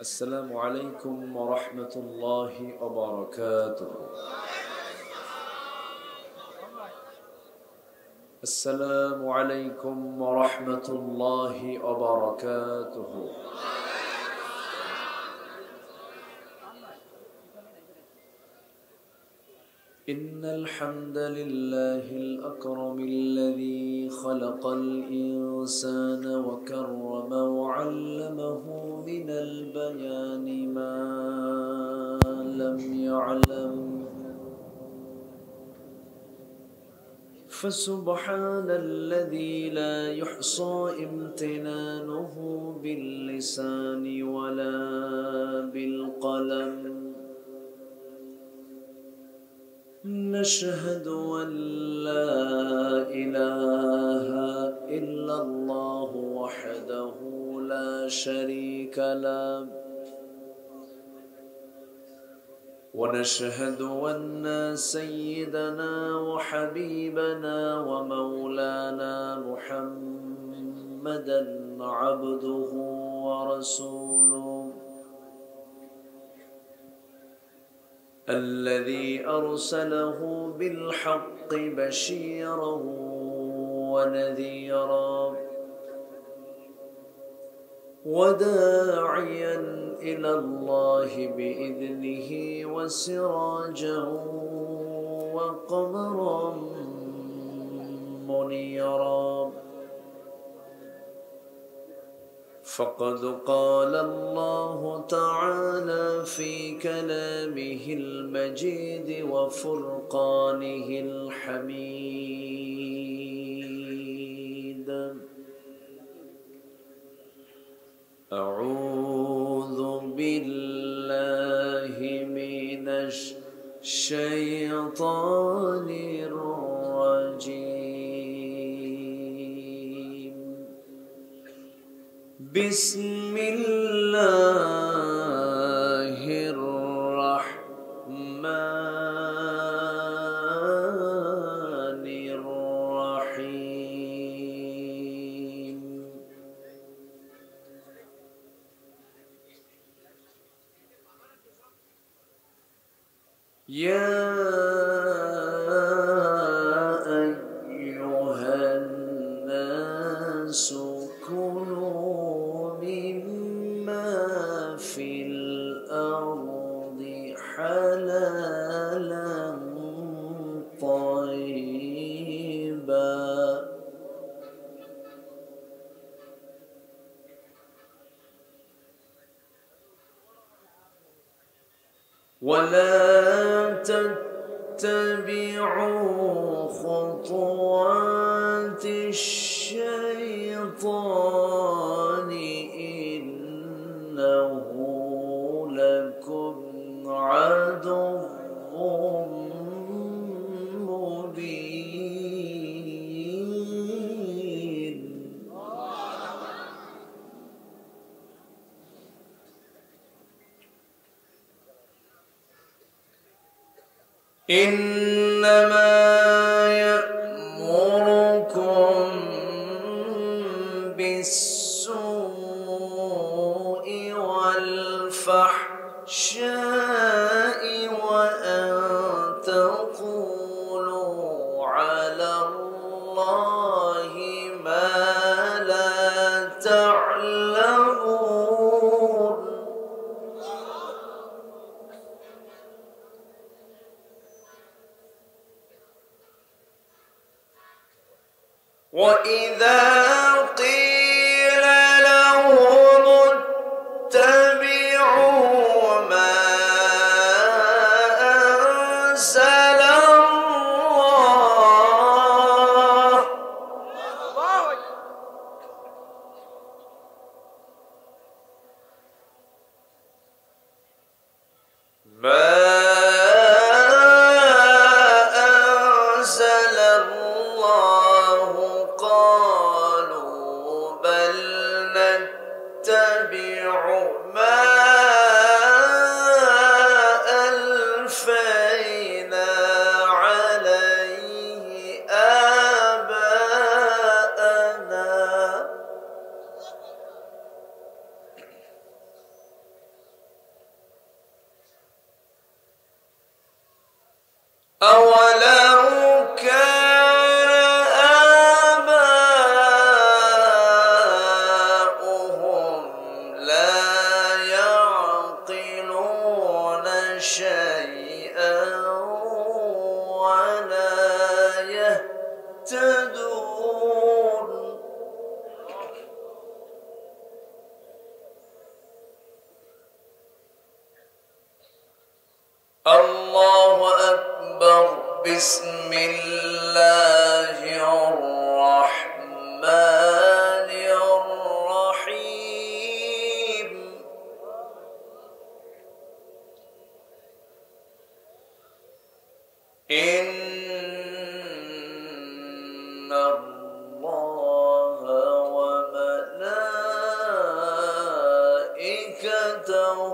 السلام عليكم ورحمة الله وبركاته. السلام عليكم ورحمة الله وبركاته. إن الحمد لله الأكرم الذي خلق الإنسان وكرم وعلمه من البيان ما لم يعلم، فسبحان الذي لا يحصى امتنانه باللسان ولا بالقلم. نشهد أن لا إله إلا الله وحده لا شريك له، ونشهد أن سيدنا وحبيبنا ومولانا محمدا عبده ورسوله الذي أرسله بالحق بشيرا ونذيرا وداعيا إلى الله بإذنه وسراجا وقمرا منيرا. فقد قال الله تعالى في كلامه المجيد وفرقانه الحميد: أعوذ بالله من الشيطان الرجيم. بسم الله الرحمن الرحيم. يا أيها الناس كلوا مما في الأرض حلالا طيبا ولا تتبعوا خطوات الشيطان إنه لكم عدو مبين. إنما يأمركم بالسوء والفحشاء وأن تقولوا على الله ما لا تعلمون. وإذا قيل لهم اتبعوا ما أنزل الله قالوا بل نتبع ما ألفينا عليه آباءنا أولو كان آباؤهم لا يعقلون شيئا ولا يهتدون الله أكبر بسم الله الرحمن الرحيم إن الله وملائكته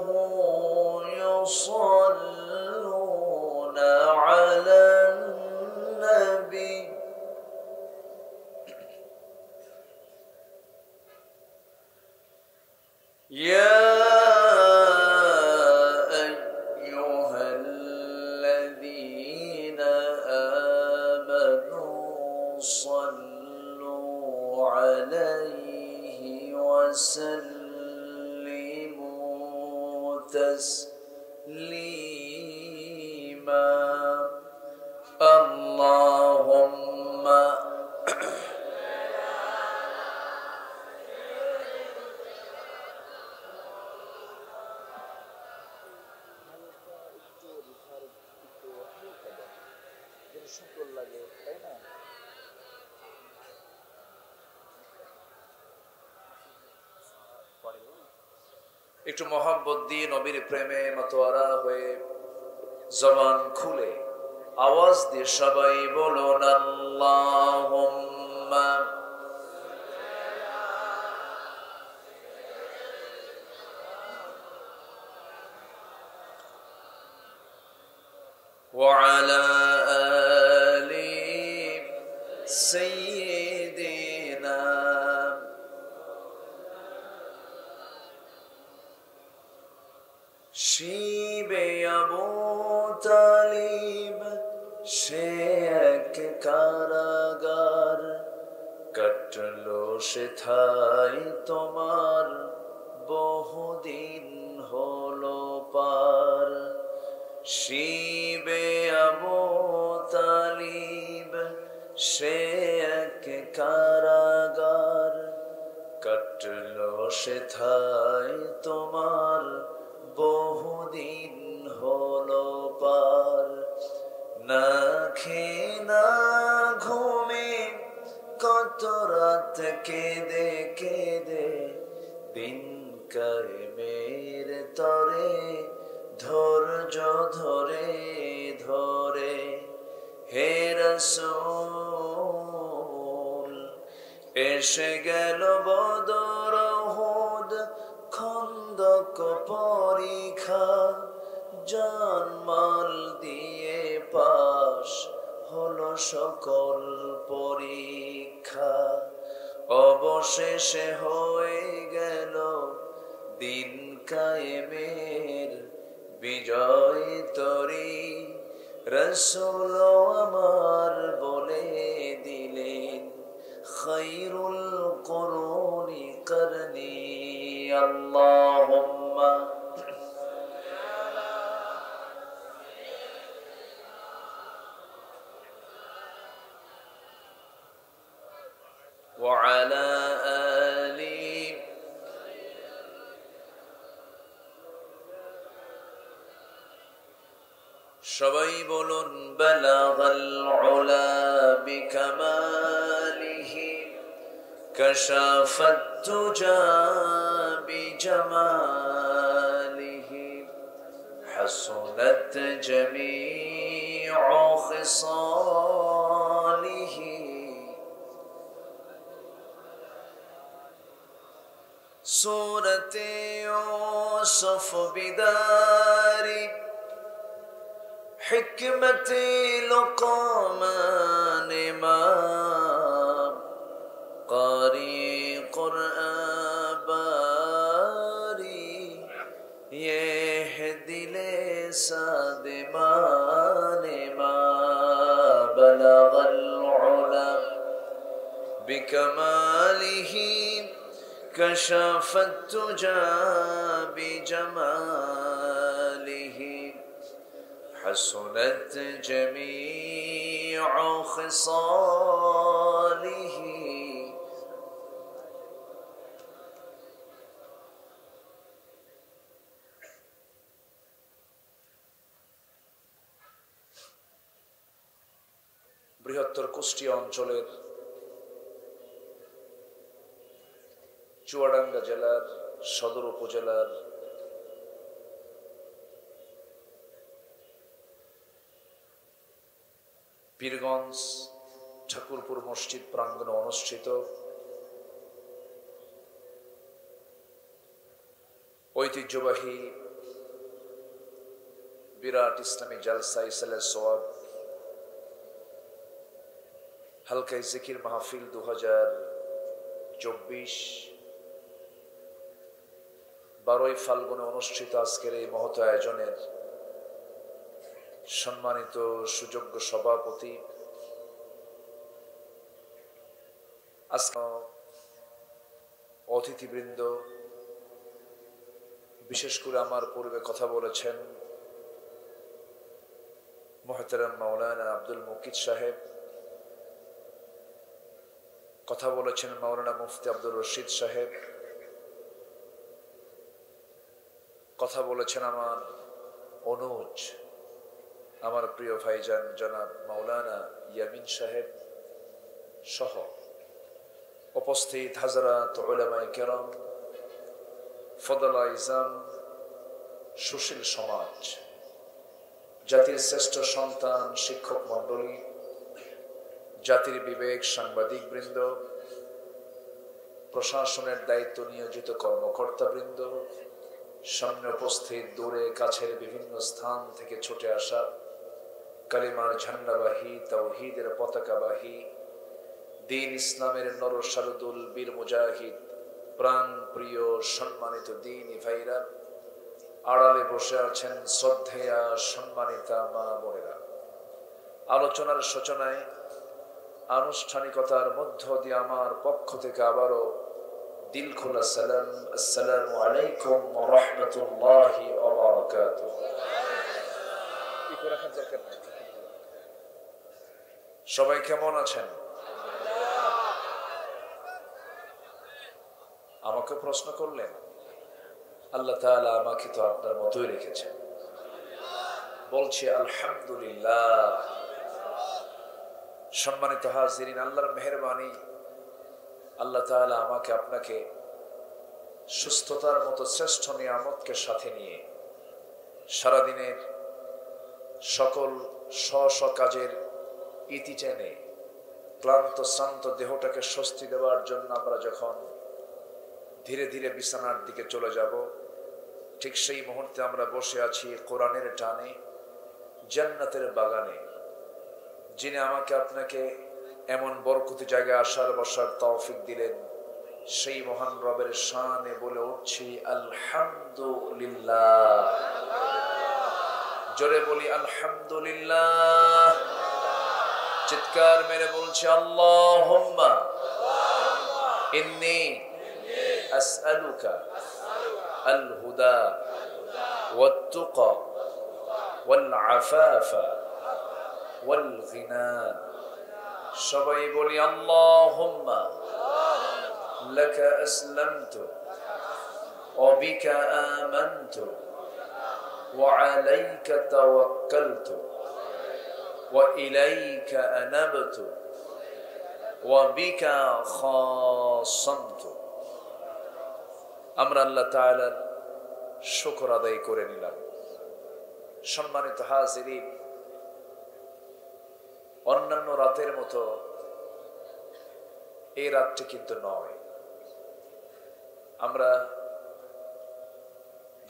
يصلون على النبي يا أيها الذين آمنوا صلوا عليه وسلموا تسليما اللهم একটু মোহাব্বত দিয়ে নবীর প্রেমে মাতোয়ারা হয়ে জবান খুলে আওয়াজ দিয়ে সবাই বলুন আল্লাহুম্মা ওয়া আলা আলি সাইয়্যিদিনা শিবে আবু তালিব সে এক কারাগার কাটলো সে ঠাই তোমার বহুদিন হলো পার শিবে আবু তালিব সে এক কারাগার কাটলো সে ঠাই তোমার বহুদিন হলো পার না খেয়ে না ঘুমে কত রাত কেঁদে কেঁদে দিন কায়েমের তরে ধৈর্য ধরে ধরে হে রাসূল এসে গেল বদর উহুদ খন্দক পরীক্ষা জানমাল দিয়ে পাশ হলো সকল পরীক্ষা অবশেষে হয়ে গেল দিন কায়েমের বিজয় তরি রাসূল আমার বলে দিলেন খায়রুল কুরুনি করনি আল্লাহুম্মা وعلى آله সবাই বলুন বালাগাল উলা বিকামালিহি কাশাফাত তুজা বিজামালিহি হাসুনাত জামিউ খিসালিহি সূরতে ইউসুফ বিদারি হিকমতে লুকমান মা قاری قرآن باری یہ دل سادمان ما بكماله كشف الدجى بجماله حسنت جميع خصاله বৃহত্তর কুষ্টিয়া অঞ্চলের চুয়াডাঙ্গা জেলার সদর উপজেলার পীরগঞ্জ ঠাকুরপুর মসজিদ প্রাঙ্গণে অনুষ্ঠিত ঐতিহ্যবাহী বিরাট ইসলামী জালসা ইসালে সোয়াব হালকাই জিকির মাহফিল 2024 12ই ফাল্গুনে অনুষ্ঠিত আজকের এই মহৎ আয়োজনের সম্মানিত সুযোগ্য সভাপতি, অতিথিবৃন্দ, বিশেষ করে আমার পূর্বে কথা বলেছেন মুহতারাম মাওলানা আব্দুল মুকিত সাহেব, কথা বলেছেন মাওলানা মুফতি আব্দুর রশিদ সাহেব, কথা বলেছেন আমার অনুজ, আমার প্রিয় ভাইজান জনাব মাওলানা ইয়ামিন সাহেব সহ উপস্থিত হাজরাত উলামায়ে কেরাম, ফদলা ইজাম, সুশীল সমাজ, জাতির শ্রেষ্ঠ সন্তান শিক্ষক মণ্ডলী, জাতির বিবেক সাংবাদিক বৃন্দ, প্রশাসনের দায়িত্ব নিয়োজিত কর্মকর্তা বৃন্দ, সামনে উপস্থিত দূরে কাছের বিভিন্ন স্থান থেকে ছুটে আসা কালিমার ঝান্ডাবাহী, তাওহীদের পতাকাবাহী, দ্বীন ইসলামের নরসারদুল বীর মুজাহিদ, প্রাণ প্রিয় সম্মানিত দ্বীনি ভাইরা, আড়ালে বসে আছেন শ্রদ্ধেয়া সম্মানিতা মা বোনেরা, আলোচনার সূচনায় আনুষ্ঠানিকতার মধ্য দিয়ে আমার পক্ষ থেকে আবারও দিল খোলা সালাম, আসসালামু আলাইকুম ওয়া রাহমাতুল্লাহি ওয়া বারাকাতুহু। সবাই কেমন আছেন? আমাকে প্রশ্ন করলেন, আল্লাহ তাআলা আমাকে তো আপনার মতোই রেখেছেন, বলছি আলহামদুলিল্লাহ। সম্মানিত হাজিরিন, আল্লাহর মেহেরবানি, আল্লাহ তাআলা আমাকে আপনাকে সুস্থতার মতো শ্রেষ্ঠ নিয়ামতকে সাথে নিয়ে সারাদিনের সকল স্ব কাজের ইতি টেনে ক্লান্ত শ্রান্ত দেহটাকে স্বস্তি দেওয়ার জন্য আমরা যখন ধীরে ধীরে বিছানার দিকে চলে যাব, ঠিক সেই মুহূর্তে আমরা বসে আছি কোরআনের টানে জান্নাতের বাগানে। যিনি আমাকে আপনাকে এমন বরকতি জায়গায় আসার বসার তৌফিক দিলেন, সেই মহান রবের শানে বলে উঠছি আলহামদুলিল্লাহ। জোরে বলি আলহামদুলিল্লাহ, চিৎকার মেরে বলছি আল্লাহুম্মা ইন্নী আসআলুকা আল হুদা ওয়াত তুকা ওয়াল আফাফা ওয়াল গিনা। সবাই বলি আল্লাহুম্মা লাকা আসলামতু ওয়া বিকা আমানতু ওয়া আলাইকা তাওয়াক্কালতু ওয়া ইলাইকা আনাবতু ওয়া বিকা খাসামতু। আমরা আল্লাহ তাআলার শুকর আদায় করে নিলাম। সম্মানিত হাজিরিন, অন্যান্য রাতের মতো এই রাতটি কিন্তু নয়। আমরা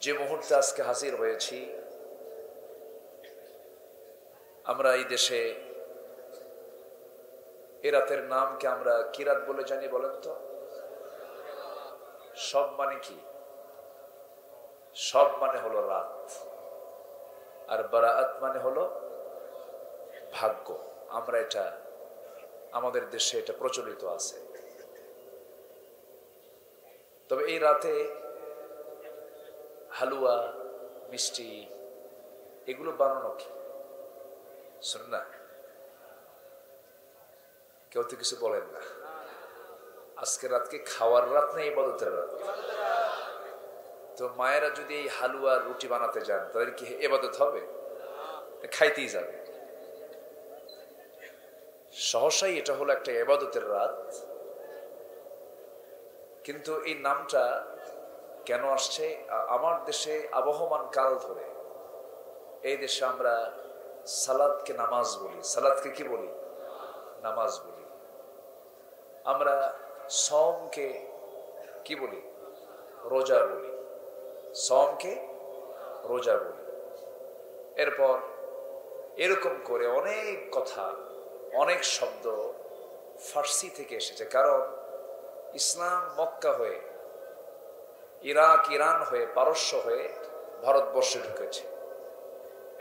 যে মুহূর্তে আজকে হাজির হয়েছি, আমরা এই দেশে এই রাতের নামকে আমরা কি রাত বলে জানি বলেন তো? সব মানে কি? সব মানে হলো রাত, আর বারাআত মানে হলো ভাগ্য। আমরা এটা আমাদের দেশে এটা প্রচলিত আছে। তবে এই রাতে হালুয়া, মিষ্টি এগুলো বানানো কি সুন্নাহ? কেউ তো কিছু বলেন না। আজকে রাতকে খাওয়ার রাত না ইবাদতের রাত? তো মায়েরা যদি এই হালুয়া রুটি বানাতে যান তাদের কি ইবাদত হবে? খাইতেই যাবে। সহসাই এটা হলো একটা ইবাদতের রাত। কিন্তু এই নামটা কেন আসছে? আমার দেশে আবহমান কাল ধরে এই দেশে আমরা সালাদকে নামাজ বলি। সালাদকে কি বলি? নামাজ বলি। আমরা সওমকে কি বলি? রোজা বলি। সওমকে রোজা বলি। এরপর এরকম করে অনেক কথা, অনেক শব্দ ফার্সি থেকে এসেছে। কারণ ইসলাম মক্কা হয়ে, ইরাক, ইরান হয়ে, পারস্য হয়ে ভারতবর্ষে ঢুকেছে।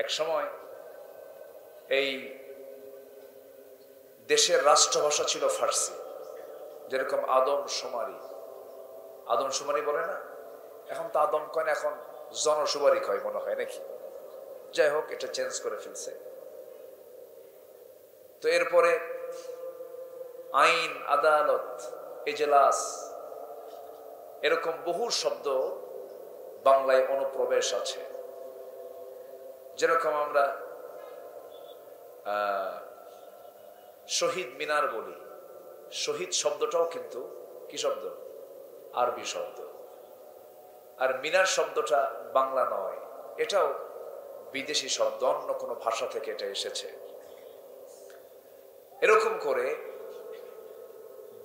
এক সময় এই দেশের রাষ্ট্রভাষা ছিল ফার্সি। যেরকম আদমশুমারি বলে না? এখন তো আদম কয় না, এখন জনশুমারি কয় মনে হয় নাকি। যাই হোক, এটা চেঞ্জ করে ফেলছে। তো এরপরে আইন, আদালত, এজলাস এরকম বহু শব্দ বাংলায় অনুপ্রবেশ আছে। যেরকম আমরা শহীদ মিনার বলি। শহীদ শব্দটাও কিন্তু কি শব্দ? আরবি শব্দ। আর মিনার শব্দটা বাংলা নয়, এটাও বিদেশি শব্দ, অন্য কোনো ভাষা থেকে এটা এসেছে। এরকম করে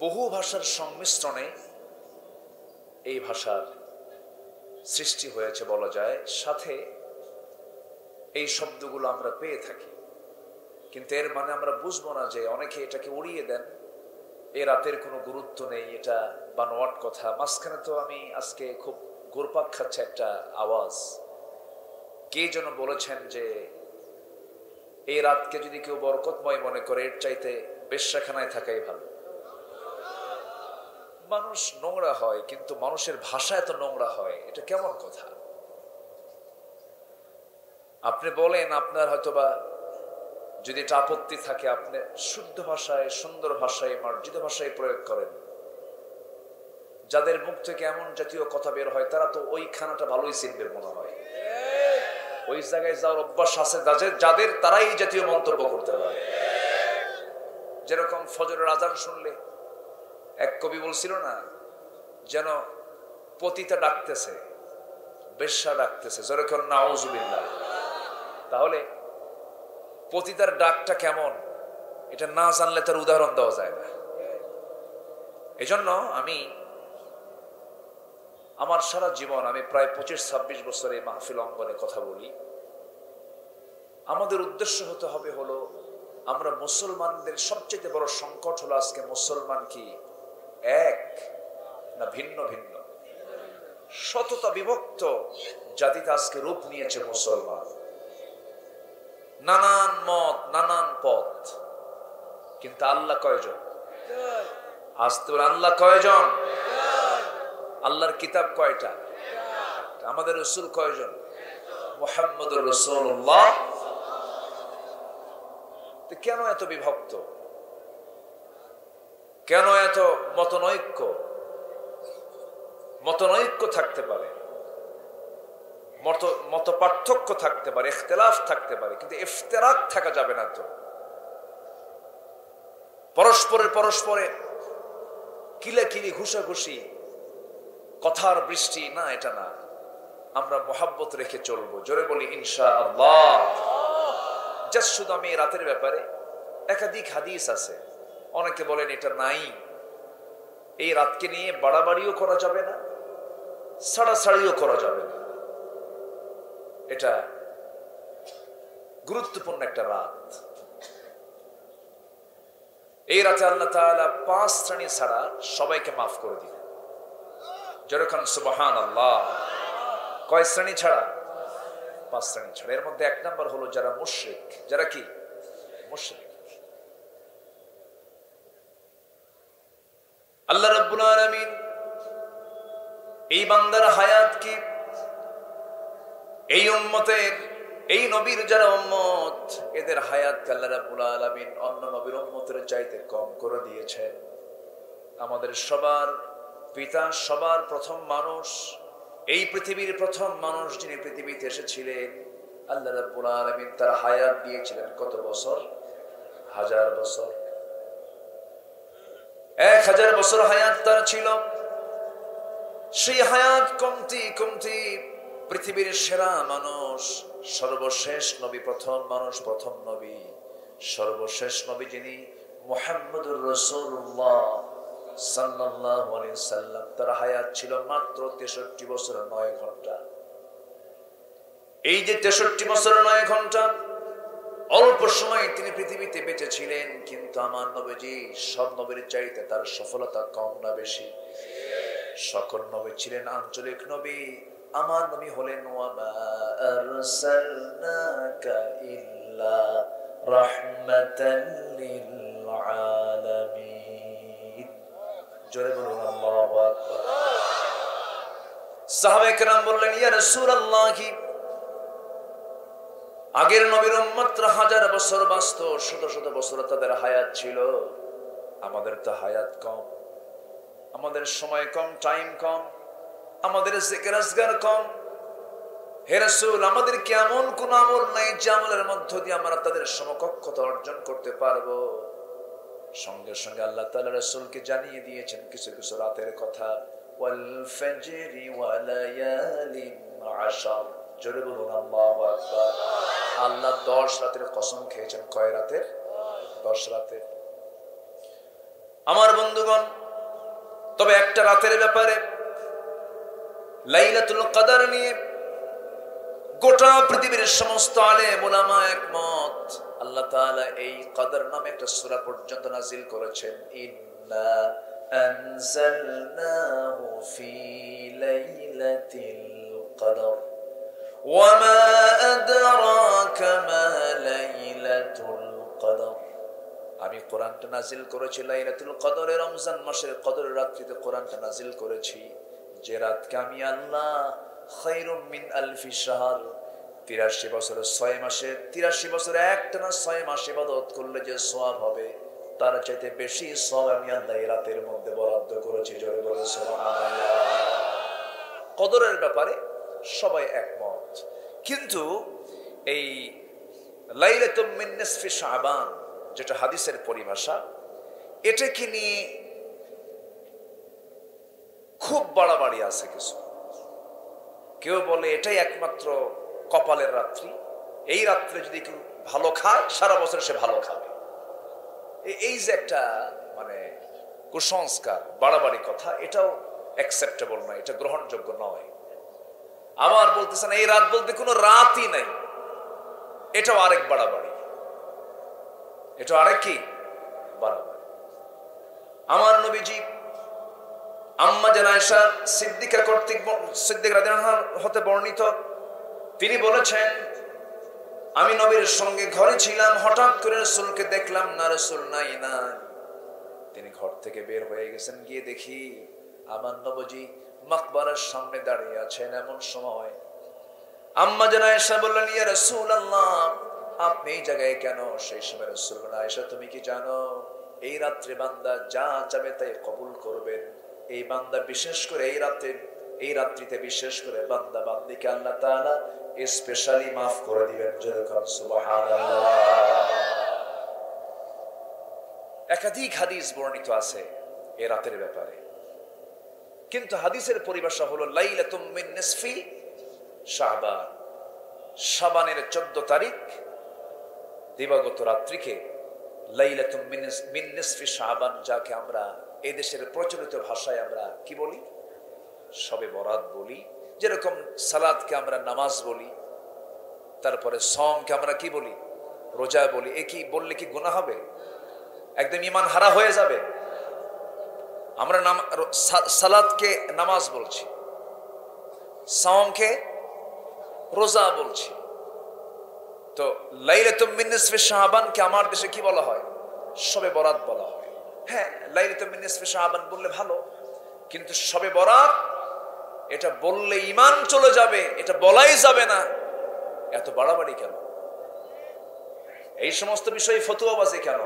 বহু ভাষার সংমিশ্রণে এই ভাষার সৃষ্টি হয়েছে বলা যায়। সাথে এই শব্দগুলো আমরা পেয়ে থাকি, কিন্তু এর মানে আমরা বুঝবো না যে অনেকে এটাকে উড়িয়ে দেন। এ রাতের কোনো গুরুত্ব নেই, এটা বানোয়াট কথা। মাঝখানে তো আমি আজকে খুব ঘুরপাক খাচ্ছে একটা আওয়াজ। কে যেন বলেছেন যে এই রাতকে যদি কেউ বরকতময় মনে করে এর চাইতে বেশ্যাখানায় থাকাই ভালো। মানুষ নোংরা হয়, কিন্তু মানুষের ভাষা এত নোংরা হয়, এটা কেমন কথা? আপনি বলেন, আপনার হয়তোবা যদি এটা আপত্তি থাকে, আপনি শুদ্ধ ভাষায়, সুন্দর ভাষায়, মার্জিত ভাষায় প্রয়োগ করেন। যাদের মুখ থেকে এমন জাতীয় কথা বের হয় তারা তো ওই খানাটা ভালোই চিনবে মনে হয়। ওই জায়গায় যাওয়ার অভ্যাস আছে যাদের, তারাই এই জাতীয় মন্তব্য করতে পারে। যেরকম ফজরের আজান শুনলে এক কবি বলছিল না, যেন পতিতা ডাকতেছে, বেশ্যা ডাকতেছে, যেরকম নাউজুবিল্লাহ। তাহলে পতিতার ডাকটা কেমন, এটা না জানলে তার উদাহরণ দেওয়া যায় না। এজন্য আমি আমার সারা জীবন, আমি প্রায় 25-26 বছর এই মাহফিল অঙ্গনে কথা বলি। আমাদের উদ্দেশ্য হতে হবে হলো, আমরা মুসলমানদের সবচেয়ে বড় সংকট হলো আজকে মুসলমান কি এক না ভিন্ন ভিন্ন? শততা বিভক্ত জাতিতে আজকে রূপ নিয়েছে মুসলমান। নানান মত, নানান পথ, কিন্তু আল্লাহ কয়জন? আজ তো আল্লাহ কয়জন? আল্লাহর কিতাব কয়টা? আমাদের রাসূল কয়জন? মুহাম্মদুর রাসূলুল্লাহ। কেন এত বিভক্ত? কেন এত মতনৈক্য? মতনৈক্য থাকতে পারে, মত পার্থক্য থাকতে পারে, ইখতিলাফ থাকতে পারে, কিন্তু ইফতিরাক থাকা যাবে না। তো পরস্পরে কিলাকিলি, ঘুষাঘুষি, কথার বৃষ্টি না, এটা না। আমরা মহাব্বত রেখে চলবো। জোরে বলি ইনশাআল্লাহ। জাস্ট শুধু আমি রাতের ব্যাপারে একাধিক হাদিস আছে, অনেকে বলেন এটা নাই। এই রাতকে নিয়ে বাড়াবাড়িও করা যাবে না, ছাড়াছাড়িও করা যাবে না। এটা গুরুত্বপূর্ণ একটা রাত। এই রাতে আল্লাহ তাআলা 5 শ্রেণী ছাড়া সবাইকে মাফ করে দিবেন। যেরকম সুবহানাল্লাহ। কয় শ্রেণী ছাড়া? 5 শ্রেণী ছাড়া। এর মধ্যে 1 নম্বর হলো যারা মুশরিক। যারা কি? মুশরিক। আল্লাহ রাব্বুল আলামিন এই বান্দার হায়াত কি, এই উম্মতের, এই নবীর যারা উম্মত, এদের হায়াত আল্লাহ রাব্বুল আলামিন অন্য নবীর উম্মতের চাইতে কম করে দিয়েছেন। আমাদের সবার পিতা, সবার প্রথম মানুষ, এই পৃথিবীর প্রথম মানুষ যিনি পৃথিবীতে এসেছিলেন, আল্লাহ রাব্বুল আলামিন তার হায়াত দিয়েছিলেন কত বছর? 1000 বছর। 1000 বছর হায়াত তার ছিল। সেই হায়াত কমতি কমতি পৃথিবীর সেরা মানুষ, সর্বশেষ নবী, প্রথম মানুষ, প্রথম নবী, সর্বশেষ নবী যিনি মুহাম্মদুর রাসূলুল্লাহ সাল্লাল্লাহু আলাইহি সাল্লাম, তার হায়াত ছিল মাত্র 63 বছর 9 ঘন্টা। এই যে 63 বছর 9 ঘন্টা, অল্প সময় তিনি পৃথিবীতে বেঁচে ছিলেন, কিন্তু আমার নবীজি সব নবীর চাইতে তার সফলতা কম না বেশি? সকল নবী ছিলেন আঞ্চলিক নবী, আমার নবী হলেন ওয়ামা আরসালনাকা ইল্লা রাহমাতাল লিল আলামিন। জোরে বলুন আল্লাহু আকবার। সাহাবায়ে কেরাম বললেন, ইয়া রাসূলুল্লাহ, আগের নবীর উম্মতরা 1000 বছর বাঁচত, শত শত বছর তাদের হায়াত ছিল, আমাদের তো হায়াত কম, আমাদের সময় কম, টাইম কম, আমাদের জিকির আজগার কম। হে রাসূল, আমাদের কি এমন কোন আমল নাই যে আমলের মধ্য দিয়ে আমরা তাদের সমকক্ষতা অর্জন করতে পারবো? সঙ্গে সঙ্গে আল্লাহ তাআলা রাসূলকে জানিয়ে দিয়েছেন কিছু কিছু রাতের কথা, ওয়াল ফাজরি ওয়া লায়ালিন আশর। জোরে বলুন আল্লাহু আকবার। আল্লাহ 10 রাতের কসম খেয়েছেন। কয় রাতের? 10 রাতের। আমার বন্ধুগণ, তবে একটা রাতের ব্যাপারে, লাইলাতুল কদর নিয়ে গোটা পৃথিবীর সমস্ত আলেম উলামা একমত। আল্লাহ তাআলা এই কদর নামে একটা সূরা পর্যন্ত নাযিল করেছেন, ইন্না আনজালনাহু ফি লাইলাতিল কদর ওয়া মা আদরাকা মা লাইলাতুল কদর। আমি কোরআনটা নাজিল করেছি লাইলাতুল কদরে, রমজান মাসের কদরের রাত্রিতে কোরআনটা নাজিল করেছি, যে রাতকে আমি আল্লাহ খায়রুম মিন আলফি শাহর, 83 বছর 6 মাসে, 83 বছর একটানা 6 মাস ইবাদত করলে যে সওয়াব হবে, তার চাইতে বেশি সওয়াব আমি আল্লাহ এই রাতের মধ্যে বরাদ্দ করেছি। জোরে বলে সুবহানাল্লাহ। কদরের ব্যাপারে সবাই একমত, কিন্তু এই লাইলাতুম মিন নিসফি শাবান, যেটা হাদিসের পরিভাষা, এটাকে নিয়ে খুব বাড়াবাড়ি আছে কিছু। কেউ বলে এটাই একমাত্র কপালের রাত্রি, এই রাত্রে যদি কেউ ভালো খায় সারা বছর সে ভালো খাবে। এই যে একটা মানে কুসংস্কার, বাড়াবাড়ি কথা, এটাও অ্যাকসেপ্টেবল নয়, এটা গ্রহণযোগ্য নয়। আবার বলতেছেন এই রাত বলতে কোনো রাতই নাই, এটাও আরেক বাড়াবাড়ি, এটা আরেক কি বাড়াবাড়ি। আমার নবীজি আম্মা জান আয়েশা সিদ্দিকা কর্তৃক, সিদ্দিক রাদিয়াল্লাহু আনহা হতে বর্ণিত, তিনি বলেছেন, আমি নবীর সঙ্গে ঘরে ছিলাম, হঠাৎ করে রাসূলকে দেখলাম না, রাসূল নাই না। তিনি ঘর থেকে বের হয়ে গেছেন, গিয়ে দেখি আমার নবীজি মাকবারার সামনে দাঁড়িয়ে আছেন। এমন সময় আম্মা জান আয়েশা বললেন, ইয়া রাসূলুল্লাহ, আপনি এই জায়গায় কেন? সেই সময় রাসূল বললেন, আয়েশা তুমি কি জানো এই রাত্রে বান্দা যা চাবে তাই কবুল করবেন। এই বান্দা বিশেষ করে এই রাত্রিতে বিশেষ করে বান্দা বান্দিকে আল্লাহ তাআলা স্পেশালি মাফ করে দিবেন। যেরকম সুবহানাল্লাহ। একাধিক হাদিস বর্ণিত আছে এই রাতের ব্যাপারে, কিন্তু হাদিসের পরিভাষা হলো লাইলাতুম মিন নিসফি শাবান, শাবানের 14 তারিখ দিবাগত রাত্রিকে লাইলাতুম মিন নিসফি শাবান, যাকে আমরা এই দেশের প্রচলিত ভাষায় আমরা কি বলি? শবে বরাত বলি। যেরকম সালাতকে আমরা নামাজ বলি, তারপরে সমকে আমরা কি বলি? রোজা বলি। এ কি বললে কি গুনাহ হবে? একদম ঈমান হারা হয়ে যাবে। আমরা সালাতকে নামাজ বলছি, সমকে রোজা বলছি। তো লাইলাতুম মিন নিসফি শাবানকে আমার দেশে কি বলা হয়? শবে বরাত বলা হয়। হ্যাঁ, লাইলাতুল মিন নিসফি শাবান বললে ভালো, কিন্তু শবে বরাত এটা বললে ঈমান চলে যাবে, এটা বলাই যাবে না, এত বাড়াবাড়ি কেন? এই সমস্ত বিষয়ে ফতোয়াবাজি কেন?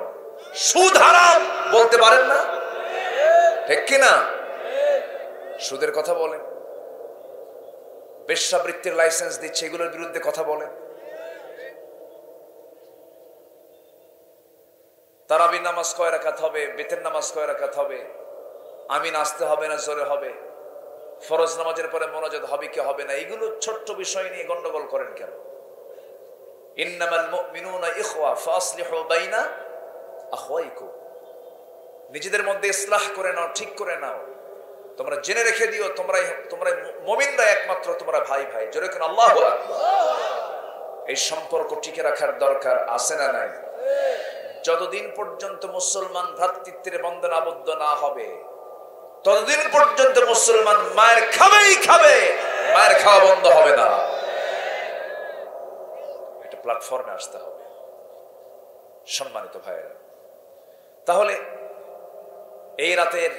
সুদ হারাম বলতে পারেন না? ঠিক কি না? সুদের কথা বলেন, বেশ্যাবৃত্তির লাইসেন্স দিচ্ছে, এগুলোর বিরুদ্ধে কথা বলেন। তারাবি নামাজ কয় রাকাত হবে, বেতের নামাজ কয় রাকাত হবে, আমিন আসতে হবে না জোরে হবে, ফরজ নামাজের পরে মোনাজাত হবে কি হবে না, এগুলো ছোট্ট বিষয় নিয়ে গন্ডগোল করেন কেন? ইন্নামাল মুমিনুনা ইখওয়া ফাসলিহু বাইনা আখওয়াইকুম, নিজেদের মধ্যে ইসলাহ করে নাও, ঠিক করে নাও। তোমরা জেনে রেখে দিও, তোমরা মুমিনরা একমাত্র তোমরা ভাই ভাই। জোরে কোন আল্লাহু আকবার। এই সম্পর্ক টিকে রাখার দরকার আছে না নাই? যতদিন পর্যন্ত মুসলমান ভ্রাতৃত্বের বন্ধনে আবদ্ধ না হবে, ততদিন পর্যন্ত মুসলমান মায়ের খাবেই খাবে, মায়ের খাওয়া বন্ধ হবে না। একটা প্ল্যাটফর্মে আসতে হবে সম্মানিত ভাইয়েরা। তাহলে এই রাতের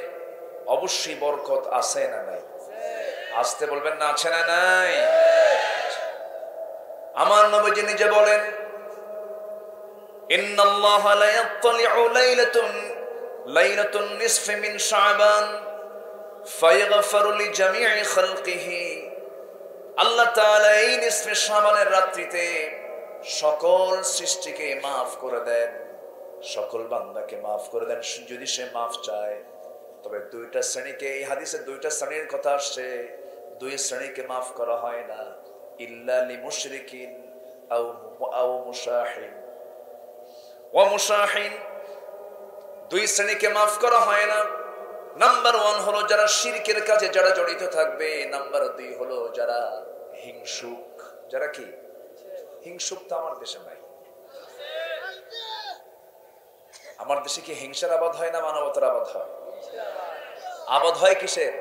অবশ্যই বরকত আছে না নাই? আসতে বলবেন না, আছে না নাই? আমার নবীজি নিজে বলেন, ইন্নাল্লাহা লা ইয়াত্তালিউ লাইলাতুন নিসফি মিন শাবান ফায়াগফিরু লিজামিই খালকিহি। আল্লাহ তাআলা এই নিসফে শাবানের রাত্রিতে সকল সৃষ্টিকে maaf করে দেন, সকল বান্দাকে maaf করে দেন যদি সে maaf চায়। তবে দুইটা শ্রেণীকে, এই হাদিসে দুইটা শ্রেণীর কথা আসছে, দুই শ্রেণীকে maaf করা হয় না, ইল্লা লিমুশরিকিন আও মুশাহিন ওয়া মুশাহিন। দুই শ্রেণীকে maaf করা হয় না। নাম্বার 1 হলো যারা শিরকের কাজে যারা জড়িত থাকবে, নাম্বার 2 হলো যারা হিংসুক। যারা কি হিংসুক? তো আমার দেশে নাই। আমার দেশে কি হিংসার আবাদ হয় না মানবতার আবাদ হয়? আবাদ হয় কিসের?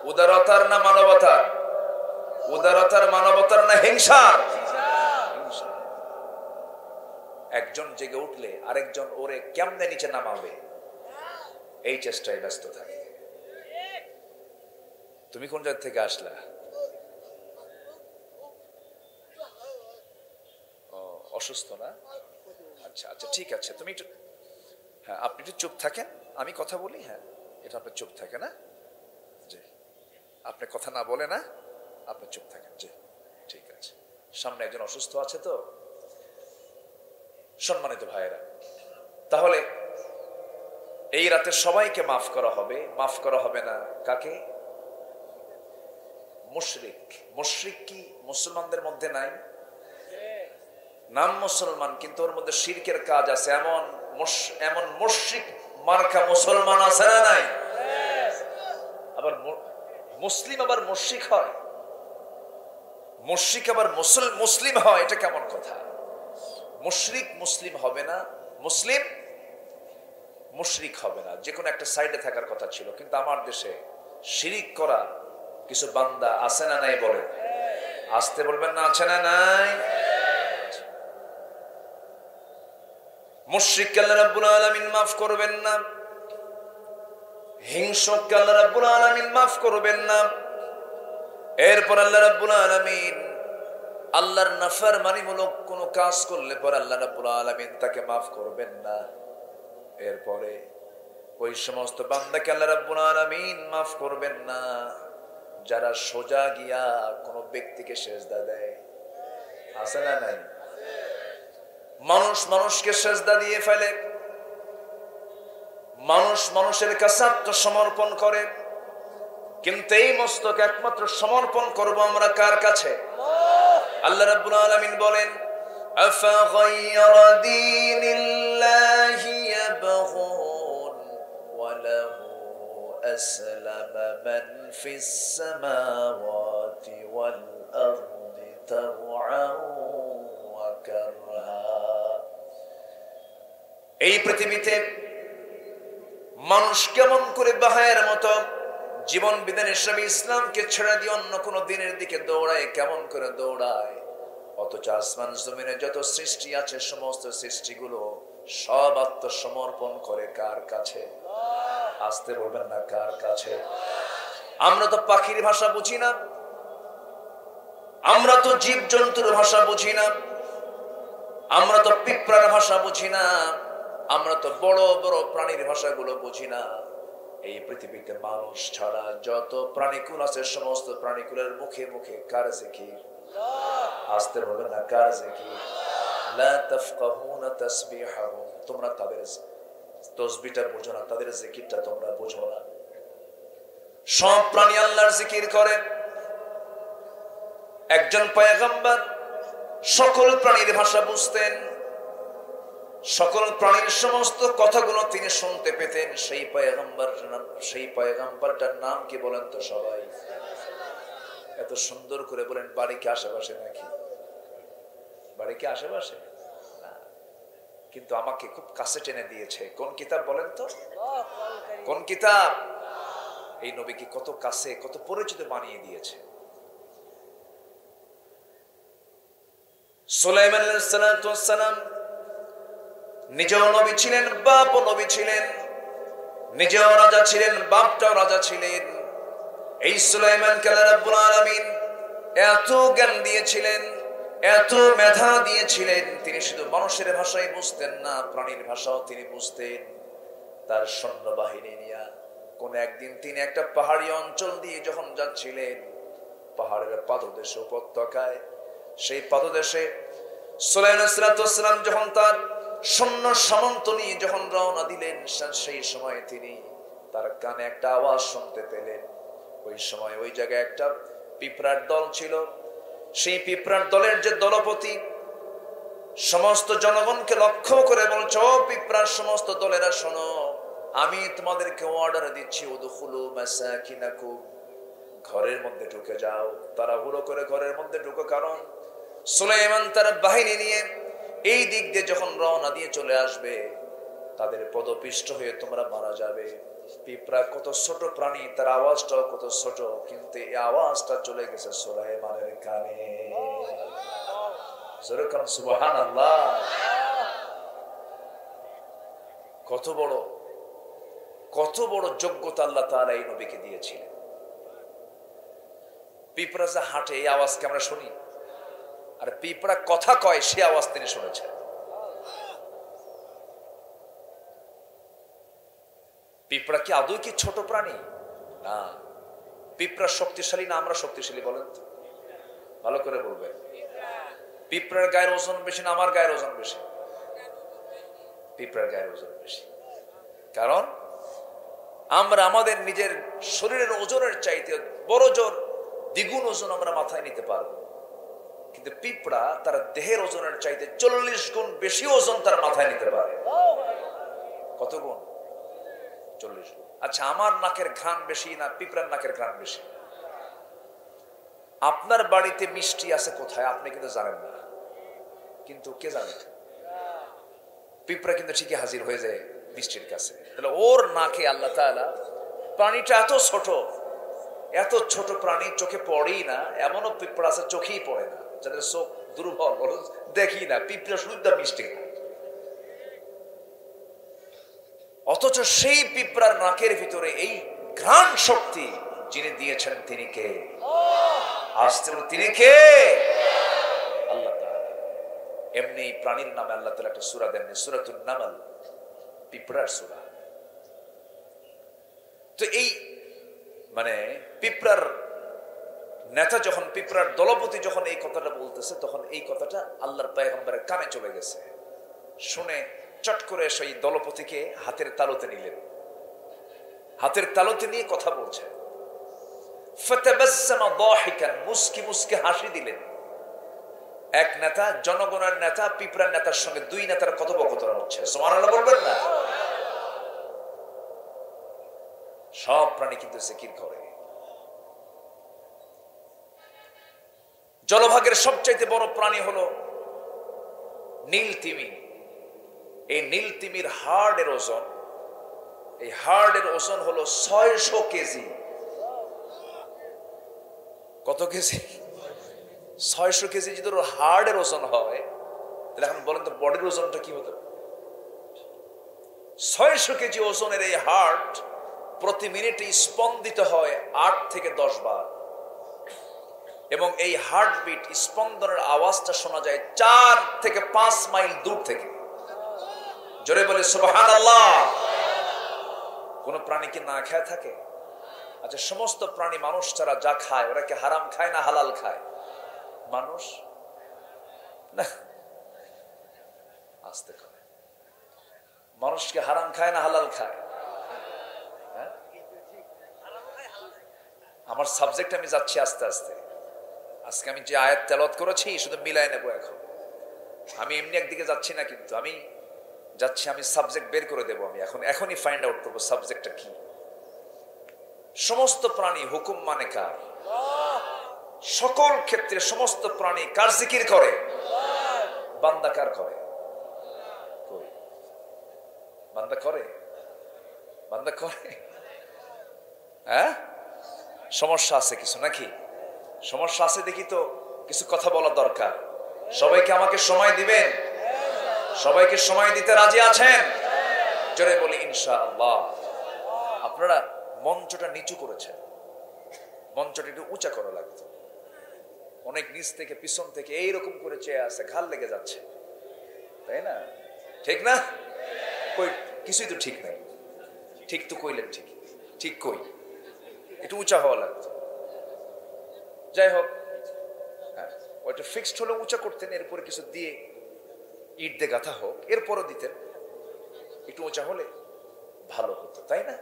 উদারতার না মানবতার? উদারতার মানবতার না হিংসার? একজন জেগে উঠলে আরেকজন ওরে কেমনে নিচে নামাবে, এই চেষ্টায় ব্যস্ত থাকে। তুমি কোন জায়গা থেকে আসলা? অসুস্থ না? আচ্ছা আচ্ছা, ঠিক আছে, তুমি একটু, হ্যাঁ আপনি একটু চুপ থাকেন, আমি কথা বলি। হ্যাঁ, এটা আপনি চুপ থাকে না, জি আপনি কথা না বলে না, আপনি চুপ থাকেন, জি ঠিক আছে। সামনে একজন অসুস্থ আছে তো। সম্মানিত ভাইয়েরা, তাহলে এই রাতে সবাইকে মাফ করা হবে। মাফ করা হবে না কাকে? মুশরিক। মুশরিক কি মুসলমানদের মধ্যে নাই? নাম মুসলমান, কিন্তু ওর মধ্যে শিরকের কাজ আছে, এমন মুশরিক মার্কা মুসলমান আছে না নাই? আবার মুসলিম আবার মুশরিক হয়, মুশরিক আবার মুসলিম হয়, এটা কেমন কথা? মুশরিক মুসলিম হবে না, মুসলিম মুশরিক হবে না, যে কোনো একটা সাইডে থাকার কথা ছিল। কিন্তু আমার দেশে শিরিক করা কিছু বান্দা আছে না নাই? বলে আসতে বলবেন না, আছে না নাই? মুশরিককে আল্লাহ রাব্বুল আলামিন মাফ করবেন না, হিংসুককে আল্লাহ রাব্বুল আলামিন মাফ করবেন না। এরপর আল্লাহ রাব্বুল আলামিন আল্লাহর নাফরমানিমূলক কোন কাজ করলে পর আল্লাহ রাব্বুল আলামিন তাকে মাফ করবেন না। এরপরে ওই সমস্ত বান্দাকে আল্লাহ রাব্বুল আলামিন মাফ করবেন না যারা সোজা গিয়া কোন ব্যক্তিকে সেজদা দেয়। আছে না নাই? মানুষ মানুষকে সেজদা দিয়ে ফেলে, মানুষ মানুষের কাছে আত্মসমর্পণ করে, কিন্তু এই মস্তক একমাত্র সমর্পণ করব আমরা কার কাছে? আল্লাহ রাব্বুল আলামিন বলেন, আফাগায়রা দীনিল্লাহি ইয়াবগুন ওয়া লাহু আসলামা মান ফিস সামাওয়াতি ওয়াল আরদি তাওআন ওয়া কারহা। এই পৃথিবীতে মানুষ কেমন করে বাহায়ের মতো জীবন বিধান ইসলামী ইসলামকে ছেড়ে দিয়ে অন্য কোন দিনের দিকে দৌড়ায়, কেমন করে দৌড়ায়। অথচ আসমান জমিনে যত সৃষ্টি আছে সমস্ত সৃষ্টিগুলো সব আত্মসমর্পণ করে কার কাছে? আসতে বলবেন না, কার কাছে? আমরা তো পাখির ভাষা বুঝি না, আমরা তো জীব জন্তুর ভাষা বুঝি না, আমরা তো পিঁপড়ার ভাষা বুঝি না, আমরা তো বড় বড় প্রাণীর ভাষাগুলো বুঝি না। এই পৃথিবীতে মানুষ ছাড়া যত প্রাণীকুল আছে সমস্ত প্রাণীকুলের মুখে মুখে কার জিকির? আসতে হবে না, কার জিকির? লা তাফকাহুনা তাসবিহাহুম, তোমরা তাদের তাসবিহটা বোঝো না, তাদের জিকিরটা তোমরা বোঝো না। সব প্রাণী আল্লাহর জিকির করে। একজন পয়গম্বর সকল প্রাণীর ভাষা বুঝতেন, সকল প্রাণীর সমস্ত কথাগুলো তিনি শুনতে পেতেন। সেই পয়গম্বরটার নাম কি বলেন তো সবাই? এত সুন্দর করে বলেন, বাড়ি কি আশেপাশে নাকি? বাড়ি কি আশেপাশে? কিন্তু আমাকে খুব কাছে টেনে দিয়েছে। কোন কিতাব বলেন তো? কোন কিতাব? এই নবীকে কত কাছে, কত পরিচিত বানিয়ে দিয়েছে। সুলাইমান আলাইহিস সালাম নিজেও নবী ছিলেন, বাপও নবী ছিলেন, নিজেও রাজা ছিলেন, বাপটাও রাজা ছিলেন। এই সুলাইমানকে আল্লাহ রাব্বুল আলামিন এত জ্ঞান দিয়েছিলেন, এত মেধা দিয়েছিলেন, তিনি শুধু মানুষের ভাষাই বুঝতেন না, প্রাণীর ভাষাও তিনি বুঝতেন। তার সৈন্যবাহিনী নিয়ে কোন একদিন তিনি একটা পাহাড়ি অঞ্চল দিয়ে যখন যাচ্ছিলেন, পাহাড়ের পাদদেশে, উপত্যকায়, সেই পাদদেশে সুলাইমান আলাইহিস সালাম যখন তার সৈন্য সামন্ত নিয়ে যখন রওনা দিলেন, সেই সময় তিনি তার কানে একটা আওয়াজ শুনতে পেলেন। ওই সময় ওই জায়গায় একটা পিঁপড়ার দল ছিল। সেই পিঁপড়ার দলের যে দলপতি সমস্ত জনগণকে লক্ষ্য করে বলছে, ও পিঁপড়ার সমস্ত দলেরা শোনো, আমি তোমাদেরকে অর্ডার দিচ্ছি, উদখুলু মাসাকিনাকুম, ঘরের মধ্যে ঢুকে যাও, তাড়াহুড়ো করে ঘরের মধ্যে ঢুকো, কারণ সুলাইমান তার বাহিনী নিয়ে এই দিক দিয়ে যখন রওনা দিয়ে চলে আসবে, তাদের পদপিষ্ট হয়ে তোমরা মারা যাবে। পিঁপড়া কত ছোট প্রাণী, তার আওয়াজটাও কত ছোট, কিন্তু এই আওয়াজটা চলে গেছে সুলাইমানের কানে। সুবহানাল্লাহ। কত বড় যোগ্যতা আল্লাহ তাআলা এই নবীকে দিয়েছিলেন। পিঁপড়া যে হাঁটে, এই আওয়াজকে আমরা শুনি, আর পিঁপড়া কথা কয়, সে আওয়াজ তিনি শুনেছেন। পিঁপড়া কি আদৌ কি ছোট প্রাণী? না। পিঁপড়া শক্তিশালী না আমরা শক্তিশালী? বলেন তো, ভালো করে বলবেন। পিঁপড়ার গায়ের ওজন বেশি না আমার গায়ের ওজন বেশি? পিঁপড়ার গায়ের ওজন বেশি, কারণ আমরা আমাদের নিজের শরীরের ওজনের চাইতে বড় জোর দ্বিগুণ ওজন আমরা মাথায় নিতে পারবো, কিন্তু পিঁপড়া তার দেহের ওজনের চাইতে 40 গুণ বেশি ওজন তার মাথায় নিতে পারে। কত গুণ? 40 গুণ। আচ্ছা, আমার নাকের ঘ্রাণ বেশি না পিঁপড়ার নাকের ঘ্রাণ বেশি? আপনার বাড়িতে মিষ্টি আছে কোথায় আপনি কিন্তু জানেন না, কিন্তু কে জানে? পিঁপড়া কিন্তু ঠিকই হাজির হয়ে যায় মিষ্টির কাছে। তাহলে ওর নাকে আল্লাহ তাআলা, প্রাণীটা এত ছোট প্রাণী, চোখে পড়েই না, এমনও পিঁপড়া আছে চোখেই পড়ে না, যাদের চোখ দুর্বল, দেখি না, পিঁপড়া শুদ্ধ মিষ্টি। অথচ সেই পিঁপড়ার নাকের ভিতরে এই ঘ্রাণ শক্তি যিনি দিয়েছেন তিনি কে? আসতে বলে, তিনি কে? আল্লাহ তাআলা। এমনি প্রাণীর নামে আল্লাহ তাআলা একটা সূরা দেন, সূরাতুন নামল, পিঁপড়ার সূরা। তো এই মানে পিঁপড়ার নেতা যখন, পিঁপড়ার দলপতি যখন এই কথাটা বলতেছে, তখন এই কথাটা আল্লাহর পয়গম্বরের কানে চলে গেছে। শুনে চট করে সেই দলপতিকে হাতের তালুতে নিলেন, হাতের তালুতে নিয়ে কথা বলছেন। ফাতাবাসসামা দাহিকান, মুস্কি মুস্কি হাসি দিলেন। এক নেতা, জনগণের নেতা, পিঁপড়ার নেতার সঙ্গে দুই নেতার কথোপকথন হচ্ছে। সুবহানাল্লাহ বলবেন না? সব প্রাণী কিন্তু জিকির করে। জলভাগের সবচাইতে বড় প্রাণী হলো নীল তিমি। এই নীল তিমির হাড়ের ওজন, এই হাড়ের ওজন হলো 600 কেজি। কত কেজি? 600 কেজি যদি ওর হাড়ের ওজন হয়, তাহলে এখন বলেন তো বডির ওজনটা কি হতো? 600 কেজি ওজনের এই হার্ট প্রতি মিনিটে স্পন্দিত হয় 8 থেকে 10 বার, এবং এই হার্টবিট স্পন্দনের আওয়াজটা শোনা যায় 4 থেকে 5 মাইল দূর থেকে। জোরে বলে সুবহানাল্লাহ। কোন প্রাণী কি না খেয়ে থাকে? আচ্ছা, সমস্ত প্রাণী মানুষ ছাড়া যা খায় ওরা কি হারাম খায় না হালাল খায়? মানুষ না, আস্তে করে, মানুষকে হারাম খায় না হালাল খায়? হ্যাঁ, আমার সাবজেক্ট আমি যাচ্ছি আস্তে আস্তে। আজকে আমি যে আয়াত তেলাওয়াত করেছি শুধু মিলাই নেব। এখন আমি এমনি একদিকে যাচ্ছি না, কিন্তু আমি যাচ্ছি, আমি সাবজেক্ট বের করে দেব। আমি এখনই ফাইন্ড আউট করবো সাবজেক্টটা কি। সমস্ত প্রাণী হুকুম মানে কার? সকল ক্ষেত্রে সমস্ত প্রাণী কার জিকির করে? বান্দা কার করে? বান্দা করে? বান্দা করে? হ্যাঁ, সমস্যা আছে কিছু নাকি? সমস্যা আছে দেখি তো কিছু কথা বলা দরকার। সবাইকে আমাকে সময় দিবেন? সবাইকে সময় দিতে রাজি আছেন? জোরে বলি ইনশাআল্লাহ। আপনারা মঞ্চটা নিচু করেছেন, মঞ্চটা একটু উঁচা করা লাগতো। অনেক নিচ থেকে পিছন থেকে এইরকম করে চেয়ে আছে, ঘাল লেগে যাচ্ছে, তাই না? ঠিক না? কই কিছুই তো ঠিক নাই। ঠিক তো কইলেন, ঠিক ঠিক কই, একটু উঁচা হওয়া লাগতো। যাই হোক, হ্যাঁ, ওইটা ফিক্সড হলে উঁচা করতেন, এরপরে কিছু দিয়ে ইট দিয়ে গাঁথা হোক, এরপরও দিতেন। একটু উঁচা হলে ভালো হতো, তাই না?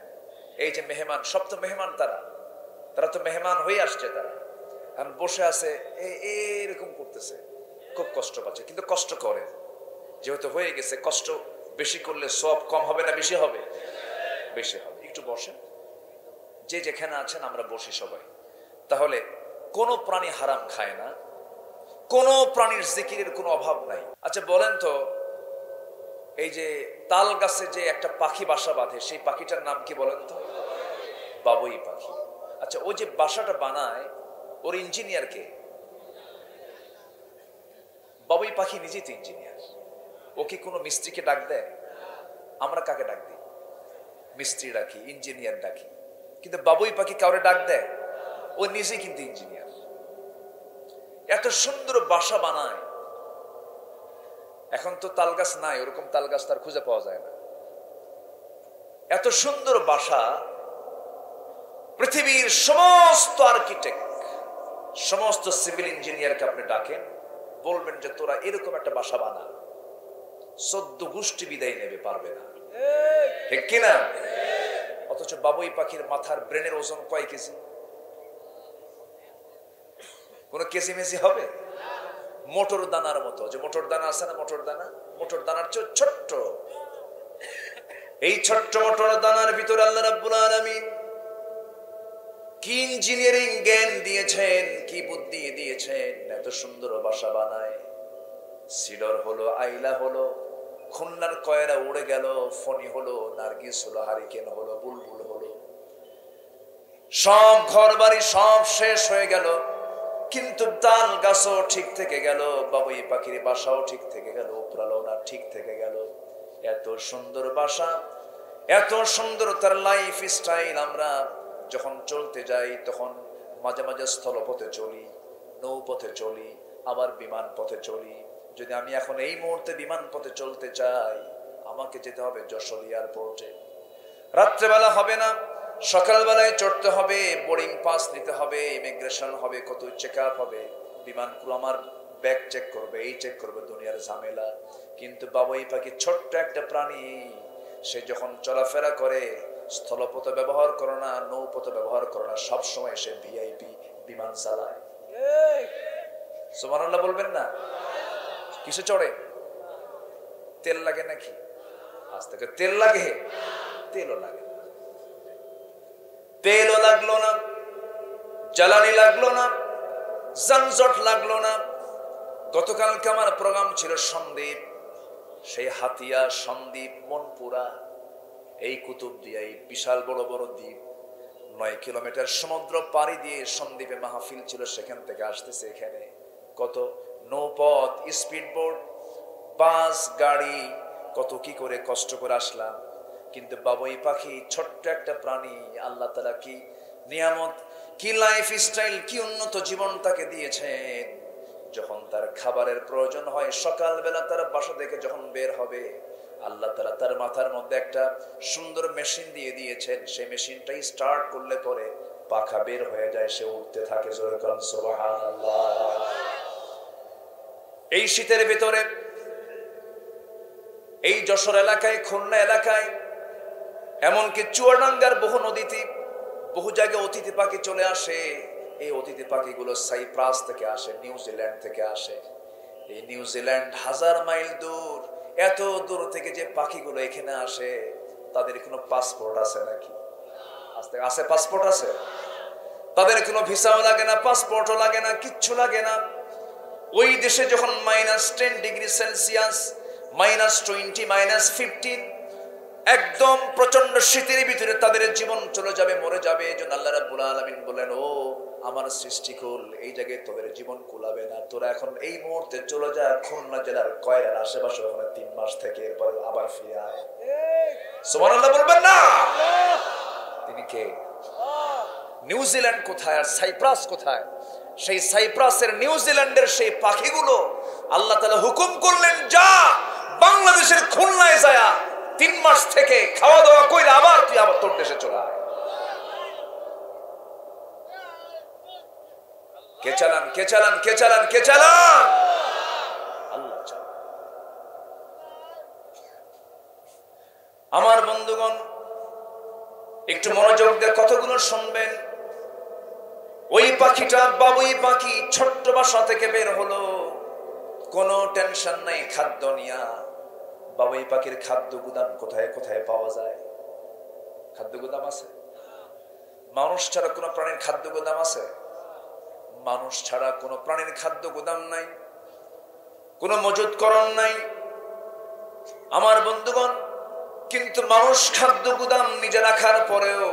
এই যে মেহমান, সব তো মেহমান, তারা তো মেহমান হয়ে আসছে। তারা এখন বসে আছে, এরকম করতেছে, খুব কষ্ট পাচ্ছে, কিন্তু কষ্ট করে যেহেতু হয়ে গেছে। কষ্ট বেশি করলে সব কম হবে না বেশি হবে? বেশি হবে। একটু বসেন, যে যেখানে আছেন আমরা বসি সবাই। তাহলে কোন প্রাণী হারাম খায় না, কোন প্রাণীর জিকিরের কোনো অভাব নাই। আচ্ছা বলেন তো, এই যে তাল গাছে যে একটা পাখি বাসা বাঁধে, সেই পাখিটার নাম কি বলেন তো? বাবুই পাখি। আচ্ছা, ওই যে বাসাটা বানায় ওর ইঞ্জিনিয়ার কে? বাবুই পাখি নিজেই তো ইঞ্জিনিয়ার। ও কি কোনো মিস্ত্রিকে ডাক দেয়? আমরা কাকে ডাক দিই? মিস্ত্রি ডাকি, ইঞ্জিনিয়ার ডাকি, কিন্তু বাবুই পাখি কাউরে ডাক দেয়? ও নিজেই কিন্তু ইঞ্জিনিয়ার। এত সুন্দর বাসা বানায়। এখন তো তাল গাছ নাই, ওরকম তাল গাছ তার খুঁজে পাওয়া যায় না। এত সুন্দর বাসা, পৃথিবীর সমস্ত আর্কিটেক্ট, সমস্ত সিভিল ইঞ্জিনিয়ারকে আপনি ডাকেন, বলবেন যে তোরা এরকম একটা বাসা বানা, 14 গোষ্ঠী বিদায় নেবে, পারবে না। ঠিক কিনা? অথচ বাবুই পাখির মাথার ব্রেনের ওজন কয় কেজি? কোন কেজি মেজি হবে? মোটর দানার মতো। যে মোটর দানা আছে না, মোটর দানার চেয়ে ছোট্ট। এই ছোট্ট মোটর দানার ভিতরে আল্লাহ রাব্বুল আলামিন কি ইঞ্জিনিয়ারিং জ্ঞান দিয়েছেন, কি বুদ্ধি দিয়েছেন, এত সুন্দর বাসা বানায়। সিডর হলো, আইলা হলো, খুলনার কয়রা উড়ে গেল, ফণি হলো, নার্গিস হলো, হারিকেন হলো, বুলবুল হলো, সব ঘর বাড়ি সব শেষ হয়ে গেল, কিন্তু তাল গাছও ঠিক থেকে গেল, বাবুই পাখির বাসাও ঠিক থেকে গেল, উপরালনা ঠিক থেকে গেল। এত সুন্দর বাসা, এত সুন্দর তার লাইফ স্টাইল। আমরা যখন চলতে যাই তখন মাঝে মাঝে স্থলপথে চলি, নৌপথে চলি, আবার বিমান পথে চলি। যদি আমি এখন এই মুহূর্তে বিমান পথে চলতে চাই, আমাকে যেতে হবে যশোর এয়ারপোর্টে। রাত্রেবেলা হবে না, সকালবেলায় চড়তে হবে, বোর্ডিং পাস নিতে হবে, ইমিগ্রেশন হবে, কত চেক আপ হবে, বিমান ক্রু আমার ব্যাগ চেক করবে, এই চেক করবে, দুনিয়ার ঝামেলা। কিন্তু বাবুই পাখি ছোট্ট একটা প্রাণী, সে যখন চলাফেরা করে, স্থলপথ ব্যবহার করে না, নৌপথ ব্যবহার করে না, সবসময় সে ভিআইপি বিমান চালায়। সুবহানাল্লাহ বলবেন না? কিসে চড়ে? তেল লাগে নাকি? আজ থেকে তেল লাগে? তেলও লাগে, তেলও লাগলো না, জ্বালানি লাগলো না, যানজট লাগলো না। গতকালকে আমার প্রোগ্রাম ছিল সন্দ্বীপ, সেই হাতিয়া, সন্দ্বীপ, মনপুরা, এই কুতুবদিয়া, এই বিশাল বড় বড় দ্বীপ, 9 কিলোমিটার সমুদ্র পাড়ি দিয়ে সন্দ্বীপে মাহফিল ছিল। সেখান থেকে আসতেছে এখানে কত নৌপথ, স্পিড বোট, বাস, গাড়ি, কত কি করে কষ্ট করে আসলাম। কিন্তু বাবুই পাখি ছোট্ট একটা প্রাণী, আল্লাহ তাআলা কি নিয়ামত, কি লাইফ স্টাইল, কি উন্নত জীবন তাকে দিয়েছেন। যখন তার খাবারের প্রয়োজন হয় সকালবেলা তার বাসা থেকে যখন বের হবে, আল্লাহ তাআলা তার মাথার মধ্যে একটা সুন্দর মেশিন দিয়ে দিয়েছেন। সেই মেশিনটাই স্টার্ট করলে পরে পাখা বের হয়ে যায়, সে উঠতে থাকে। সুবহানাল্লাহ। এই শীতের ভিতরে এই যশোর এলাকায়, খুলনা এলাকায়, এমনকি চুয়াডাঙ্গার বহু নদীতে বহু জায়গায় অতিথি পাখি চলে আসে। এই অতিথি পাখিগুলো সাইপ্রাস থেকে আসে, নিউজিল্যান্ড থেকে আসে। এই নিউজিল্যান্ড 1000 মাইল দূর, এত দূর থেকে যে পাখিগুলো এখানে আসে, তাদের কোনো পাসপোর্ট আছে নাকি? আছে, পাসপোর্ট আছে? তাদের কোনো ভিসাও লাগে না, পাসপোর্টও লাগে না, কিচ্ছু লাগে না। ওই দেশে যখন -10 ডিগ্রি সেলসিয়াস, -20, -15, একদম প্রচন্ড শীতের ভিতরে তাদের জীবন চলে যাবে, মরে যাবে। এই জন্য আল্লাহ রাব্বুল আলামিন বলেন, ও আমার সৃষ্টিকুল, এই জায়গায় তোদের জীবন কুলাবে না, তোরা এখন এই মুহূর্তে চলে যা খুলনা জেলার কয়রার আশেপাশে, ওখানে 3 মাস থেকে এরপর আবার ফিরে আয়। সুবহানাল্লাহ বলবেন না? তিনি কে? নিউজিল্যান্ড কোথায় আর সাইপ্রাস কোথায়? সেই সাইপ্রাসের, নিউজিল্যান্ডের সেই পাখিগুলো আল্লাহ তাআলা হুকুম করলেন, যা বাংলাদেশের খুলনায় যায় 3 মাস থেকে খাওয়া দাওয়া কইরা আবার তুই আবার তোর দেশে চলে আয়। কে চালান, কে চালান, কে চালান, কে চালান? আল্লাহ চালান। আমার বন্ধুগণ, একটু মনোযোগ দিয়ে কতগুলো শুনবেন। ওই পাখিটা, বাবুই পাখি, ছোট্ট বাসা থেকে বের হলো, কোনো টেনশন নাই খাদ্য নিয়া। বাবুই পাখির খাদ্য গুদাম কোথায় কোথায় পাওয়া যায়? খাদ্য গুদাম আছে? মানুষ ছাড়া কোনো প্রাণীর খাদ্য গুদাম আছে? মানুষ ছাড়া কোনো প্রাণীর খাদ্য গুদাম নাই, কোনো মজুতকরণ নাই। আমার বন্ধুগণ, কিন্তু মানুষ খাদ্য গুদাম নিজে রাখার পরেও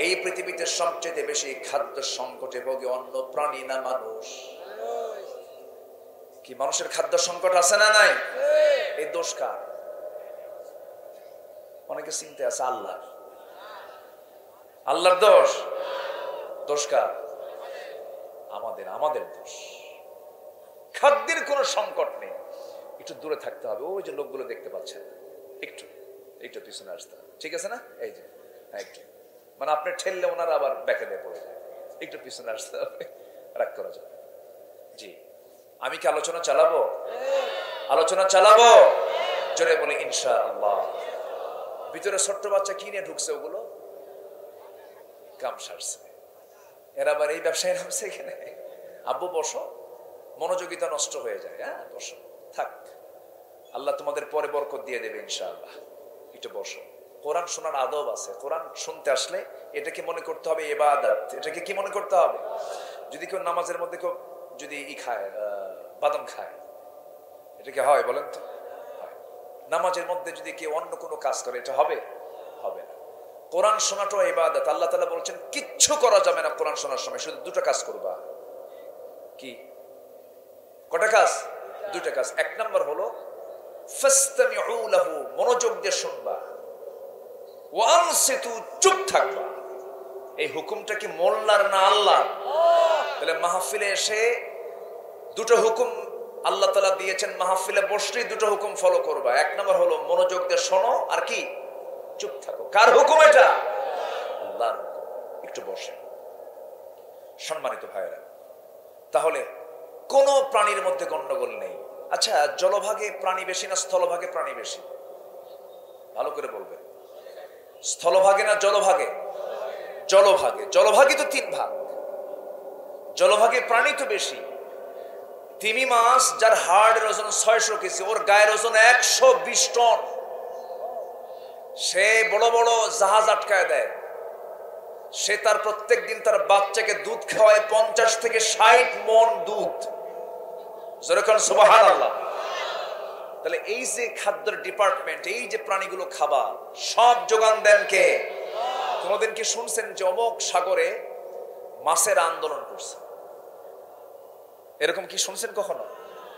এই পৃথিবীতে সবচেয়ে বেশি খাদ্য সংকটে ভোগে অন্য প্রাণী না মানুষ? কি মানুষের খাদ্য সংকট আছে না নাই? এই দোষ কার? অনেকে চিন্তা আছে আল্লাহর। আল্লাহর দোষ? দোষ কার? আমাদের, আমাদের দোষ। খাদ্যের কোনো সংকট নেই, একটু দূরে থাকতে হবে। ওই যে লোকগুলো দেখতে পাচ্ছেন, একটু একটু পিছনে আসতে হবে, ঠিক আছে না? এই যে একটু, মানে আপনি ঠেললে ওনারা আবার ব্যাকে দিয়ে পড়ে যায়। একটু পিছনে আসতে হবে, রাগ করা যাবে। জি, আমি কি আলোচনা চালাবো? আলোচনা চালাবো, জোরে বলে ইনশাআল্লাহ। ভিতরে ছোট্ট বাচ্চা কি নিয়ে ঢুকছে? ওগুলো কাম সারছে, এরা আবার এই ব্যবসায় নামছে এখানে। আব্বু বসো, মনোযোগিতা নষ্ট হয়ে যায়। হ্যাঁ বসো, থাক, আল্লাহ তোমাদের পরে বরকত দিয়ে দেবে ইনশাআল্লাহ। একটু বসো। কোরআন শোনার আদব আছে। কোরআন শুনতে আসলে এটাকে মনে করতে হবে ইবাদত। এটাকে কি মনে করতে হবে? যদি কেউ নামাজের মধ্যে কেউ যদি খায়, বাদাম খায়, এটা কি হয় বলেন তো? নামাজের মধ্যে যদি কেউ অন্য কোনো কাজ করে, এটা হবে? হবে না। কোরআন শোনাটাও ইবাদত। আল্লাহ তাআলা বলছেন কিচ্ছু করা যাবে না কোরআন শোনার সময়, শুধু 2টা কাজ করবা। কি? কটা কাজ? 2টা কাজ। 1 নাম্বার হলো ফাসতামিউ লাহু, মনোযোগ দিয়ে শুনবা। ওয়া আনসিতু, চুপ থাকবা। এই হুকুমটা কি মোল্লার না আল্লাহর? তাহলে মাহফিলে এসে 2টো হুকুম আল্লাহ তাআলা দিয়েছেন, মাহফিলে বসলেই 2টো হুকুম ফলো করবা। 1 নাম্বার হলো মনোযোগ দিয়ে শোনো, আর কি? চুপ থাকো। কার হুকুম এটা? আল্লাহর হুকুম। একটু বসে। সম্মানিত ভাইরা, তাহলে কোন প্রাণীর মধ্যে গন্ডগোল নেই। আচ্ছা, জলভাগে প্রাণী বেশি না স্থলভাগে প্রাণী বেশি? ভালো করে বলবেন। স্থলভাগে না জলভাগে? জলভাগে। জলভাগে তো 3 ভাগ। জলভাগে প্রাণী তো বেশি। তিমি মাছ, যার হাড়ের ওজন 600 কেজি, ওর গায়ের ওজন 120 টন। সে বড় বড় জাহাজ আটকায় দেয়। সে তার প্রত্যেক দিন তার বাচ্চাকে দুধ খাওয়ায় 50 থেকে 60 মণ দুধ। যেরকম সুবহানাল্লাহ। তাহলে এই যে খাদ্যের ডিপার্টমেন্ট, এই যে প্রাণীগুলো খাবার সব যোগান দেন কে? কোনদিন কি শুনছেন যে অমুক সাগরে মাছের আন্দোলন করছে? এরকম কি শুনছেন কখনো?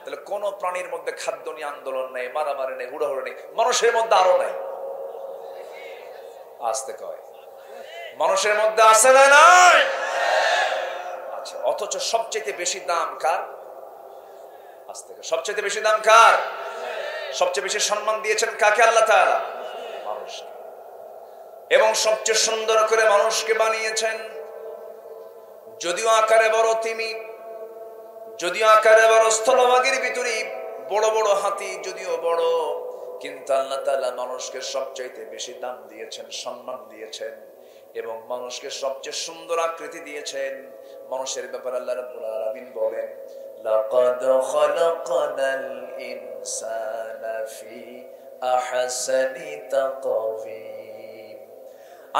তাহলে কোন প্রাণীর মধ্যে খাদ্য নিয়ে আন্দোলন নেই, মারামারি নেই, হুড়াহুড়ি নেই। মানুষের মধ্যে আরো নাই। আসতে কয় মানুষের মধ্যে আছে না নাই? আচ্ছা, অথচ সবচেয়ে বেশি দাম কার? আসতে কয় সবচেয়ে বেশি দাম কার? সবচেয়ে বেশি সম্মান দিয়েছেন কাকে? আল্লাহ তাআলা মানুষকে। এবং সবচেয়ে সুন্দর করে মানুষকে বানিয়েছেন। যদিও আকারে বড় তিমি, যদিও আকারে বড় স্থলভাগের ভিতরে বড় বড় হাতি যদিও বড়, কিন্তু আল্লাহ তাআলা মানুষকে সবচাইতে বেশি দাম দিয়েছেন, সম্মান দিয়েছেন এবং মানুষকে সবচেয়ে সুন্দর আকৃতি দিয়েছেন। মানুষের ব্যাপারে আল্লাহ রাব্বুল আলামিন বলেন, লাকাদ খালাকানাল ইনসানা ফি আহসানি তাকওয়িম।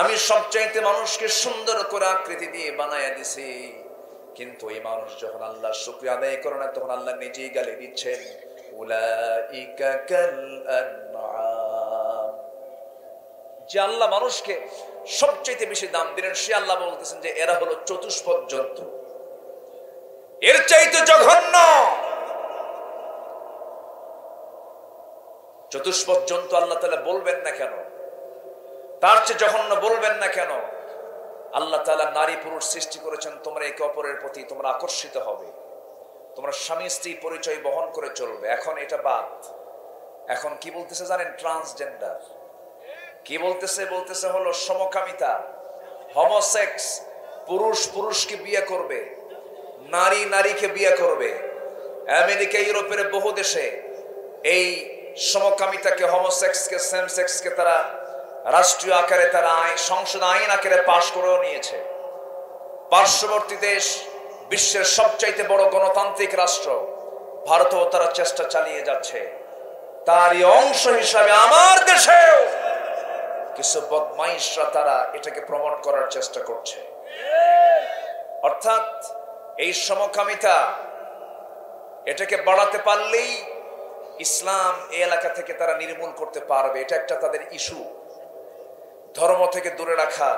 আমি সবচাইতে মানুষকে সুন্দর করে আকৃতি দিয়ে বানায়া দিছি। কিন্তু এই মানুষ যখন আল্লাহর শুকরিয়া আদায় করে না, তখন আল্লাহ নিজেই গালি দিচ্ছেন, উলাইকা কাল আনআম। যে আল্লাহ মানুষকে সবচেয়ে বেশি দাম দিলেন, সে আল্লাহ বলতেছেন যে এরা হলো চতুষ্পদ জন্তু, এর চাইতে জঘন্য। চতুষ্পদ জন্তু আল্লাহ তাআলা বলবেন না কেন? তার চেয়ে জঘন্য বলবেন না কেন? আল্লাহ তাআলা নারী পুরুষ সৃষ্টি করেছেন, তোমরা একে অপরের প্রতি তোমরা আকর্ষিত হবে, তোমরা স্বামী স্ত্রী পরিচয় বহন করে চলবে। এখন এটা বাদ। এখন কি বলতেছে জানেন? ট্রান্সজেন্ডার। কি বলতেছে? বলতেছে হলো সমকামিতা, হোমোসেক্স। পুরুষ পুরুষকে বিয়ে করবে, নারী নারীকে বিয়ে করবে। আমেরিকা ইউরোপের বহু দেশে এই সমকামিতাকে, হোমোসেক্সকে, সেম সেক্সকে তারা রাষ্ট্রীয় আকারে, তারা সংসদ আইন আকারে পাশ করেও নিয়েছে। পার্শ্ববর্তী দেশ, বিশ্বের সবচাইতে বড় গণতান্ত্রিক রাষ্ট্র ভারতেও তারা চেষ্টা চালিয়ে যাচ্ছে। তারই অংশ হিসাবে আমার দেশেও কিছু বদমাইশরা তারা এটাকে প্রমোট করার চেষ্টা করছে। অর্থাৎ এই সমকামিতা, এটাকে বাড়াতে পারলেই ইসলাম এই এলাকা থেকে তারা নির্মূল করতে পারবে। এটা একটা তাদের ইস্যু। ধর্ম থেকে দূরে রাখা,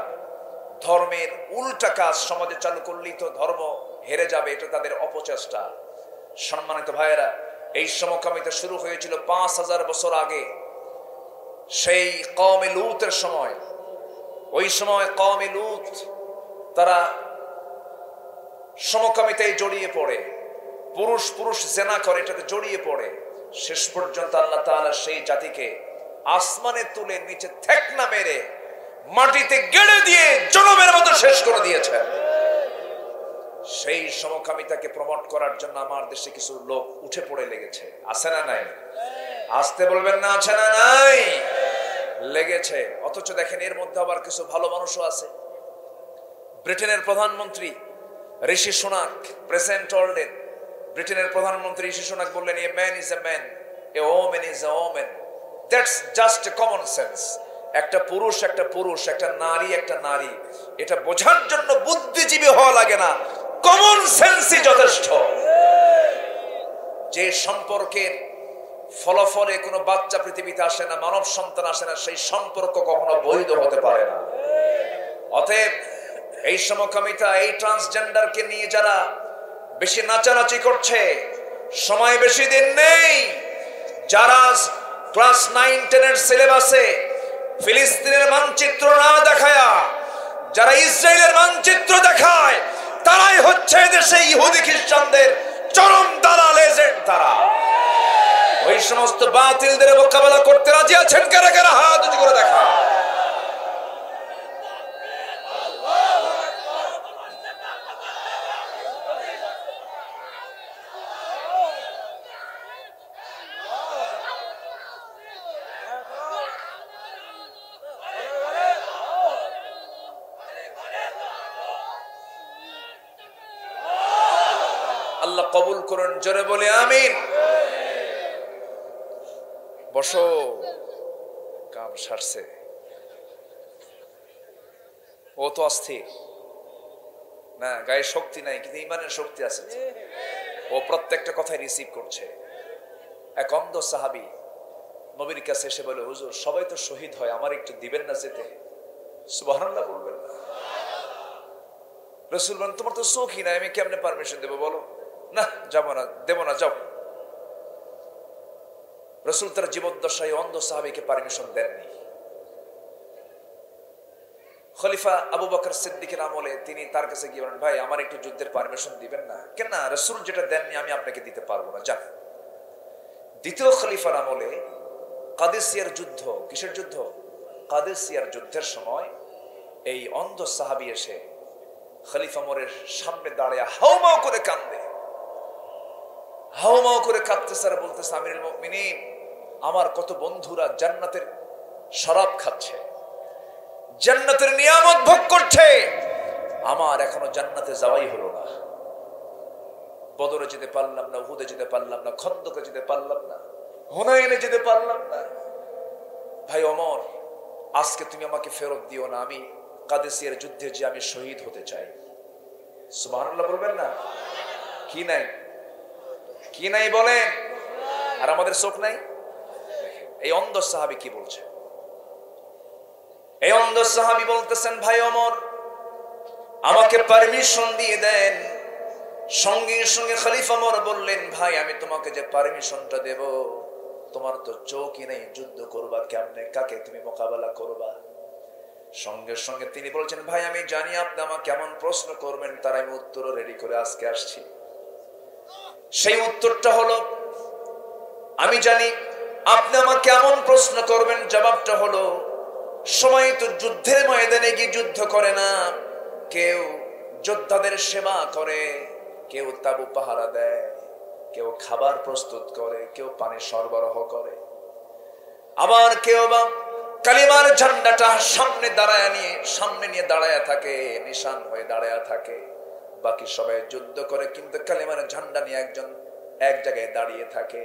ধর্মের উল্টা কাজ সমাজে চালু করলেই তো ধর্ম হেরে যাবে, এটা তাদের অপচেষ্টা। সম্মানিত ভাইয়েরা, এই সমকামিতা শুরু হয়েছিল 5000 বছর আগে, সেই কওমে লূতের সময়। ওই সময় কওমে লূত তারা সমকামিতায় জড়িয়ে পড়ে, পুরুষ পুরুষ জেনা করে, এটাতে জড়িয়ে পড়ে। শেষ পর্যন্ত আল্লাহ তাআলা সেই জাতিকে আসমানে তুলে নিচে থেকনা মেরে মাটিতে গেড়ে দিয়ে জনমের মতো শেষ করে দিয়েছেন। সেই সমকামিতাকে প্রমোট করার জন্য আমার দেশে কিছু লোক উঠে পড়ে লেগেছে। আছে না নাই? আসতে বলবেন না, আছে না নাই? লেগেছে। অথচ দেখেন এর মধ্যে আবার কিছু ভালো মানুষও আছে। ব্রিটেনের প্রধানমন্ত্রী ঋষি সুনাক, প্রেসিডেন্ট ওয়ার্ল্ডের ব্রিটেনের প্রধানমন্ত্রী ঋষি সুনাক বললেন, a man is a man, a woman is a woman, that's just a common sense. একটা পুরুষ একটা পুরুষ, একটা নারী একটা নারী, এটা বোঝার জন্য বুদ্ধিজীবী হওয়া লাগে না, কমন সেন্সই যথেষ্ট। যে সম্পর্কের ফলাফলে কোনো বাচ্চা পৃথিবীতে আসে না, মানব সন্তান আসে না, সেই সম্পর্ক কখনো বৈধ হতে পারে না। অতএব এই সমকামিতা, এই ট্রান্সজেন্ডারকে নিয়ে যারা বেশি নাচানাচি করছে, সময় বেশি দিন নেই। যারা ক্লাস 9-10 সিলেবাসে ফিলিস্তিনের মানচিত্র না দেখায়া যারা ইসরায়েলের মানচিত্র দেখায়, তারাই হচ্ছে দেশে ইহুদি খ্রিস্টানদের চরম দালাল এজেন্ট। তারা ওই সমস্ত বাতিলদের মোকাবেলা করতে রাজি আছেন কারা কারা? হাত উঁচু করে দেখা। আল্লাহ কবুল করুন, জোরে বলে আমিন। বসো, কাম সারছে। ও তো অস্থির না, গায়ে শক্তি নাই, কিন্তু ইমানের শক্তি আছে। ও প্রত্যেকটা কথাই রিসিভ করছে। এক অন্ধ সাহাবী নবীর কাছে এসে বলে, হুজুর সবাই তো শহীদ হয়, আমার একটু দিবেন না যেতে? সুবহানাল্লাহ বলবেন না। রাসূল বলেন, তোমার তো চোখই নাই, আমি কেমনে পারমিশন দেবো বলো? না, যাবো না, দেবো না, যাও। রাসূল তার জীবদ্দশায় অন্ধ সাহাবীকে পারমিশন দেননি। খলিফা আবু বকর সিদ্দিকের আমলে তিনি তার কাছে গিয়ে বলেন, ভাই আমার একটু যুদ্ধের পারমিশন দিবেন না? কেন না, রাসূল যেটা দেননি আমি আপনাকে দিতে পারবো না, যান। দ্বিতীয় খলিফার আমলে কাদেসিয়ার যুদ্ধ, কিসের যুদ্ধ? কাদেসিয়ার যুদ্ধের সময় এই অন্ধ সাহাবী এসে খলিফা ওমরের সামনে দাঁড়িয়ে হাউমাউ করে কান্দে, হাউমাউ করে কাঁদতেছে আর বলতেছে, আমিরুল মুমিনিন, আমার কত বন্ধুরা জান্নাতের শরাব খাচ্ছে, জান্নাতের নিয়ামত ভোগ করছে, আমার এখনো জান্নাতে যাওয়াই হলো না। বদরে যেতে পারলাম না, উহুদে যেতে পারলাম না, খন্দকে যেতে পারলাম না, হুনাইনে যেতে পারলাম না। ভাই ওমর, আজকে তুমি আমাকে ফেরত দিও না, আমি কাদেসিয়ার যুদ্ধে যে আমি শহীদ হতে চাই। সুবহানাল্লাহ বলবেন না? কি নাই, কি নাই বলেন? আর আমাদের চোখ নাই? এই অন্ধ সাহাবী কি বলছে? এই অন্ধ সাহাবী বলতেছেন, ভাই ওমর আমাকে পারমিশন দিয়ে দেন। সঙ্গে সঙ্গে খলিফা ওমর বললেন, ভাই আমি তোমাকে যে পারমিশনটা দেব, তোমার তো চোখই নেই, যুদ্ধ করবা কেমনে, কাকে তুমি মোকাবেলা করবা? সঙ্গে সঙ্গে তিনি বলছেন, ভাই আমি জানি আপনি আমাকে কেমন প্রশ্ন করবেন, তার আমি উত্তর রেডি করে আজকে আসছি। সেই উত্তরটা হলো, আমি জানি আপনি আমাকে এমন প্রশ্ন করবেন, জবাবটা হলো, সময় তো যুদ্ধের ময়দানে গিয়ে যুদ্ধ করে না, কেউ যোদ্ধাদের সেবা করে, কেউ তাবু পাহারা দেয়, কেউ খাবার প্রস্তুত করে, কেউ পানি সরবরাহ করে, আবার কেউ বা কালিমার ঝান্ডাটা সামনে নিয়ে দাঁড়ায় থাকে, নিশান হয়ে দাঁড়ায় থাকে। বাকি সবাই যুদ্ধ করে, কিন্তু কালিমার ঝান্ডা নিয়ে একজন এক জায়গায় দাঁড়িয়ে থাকে।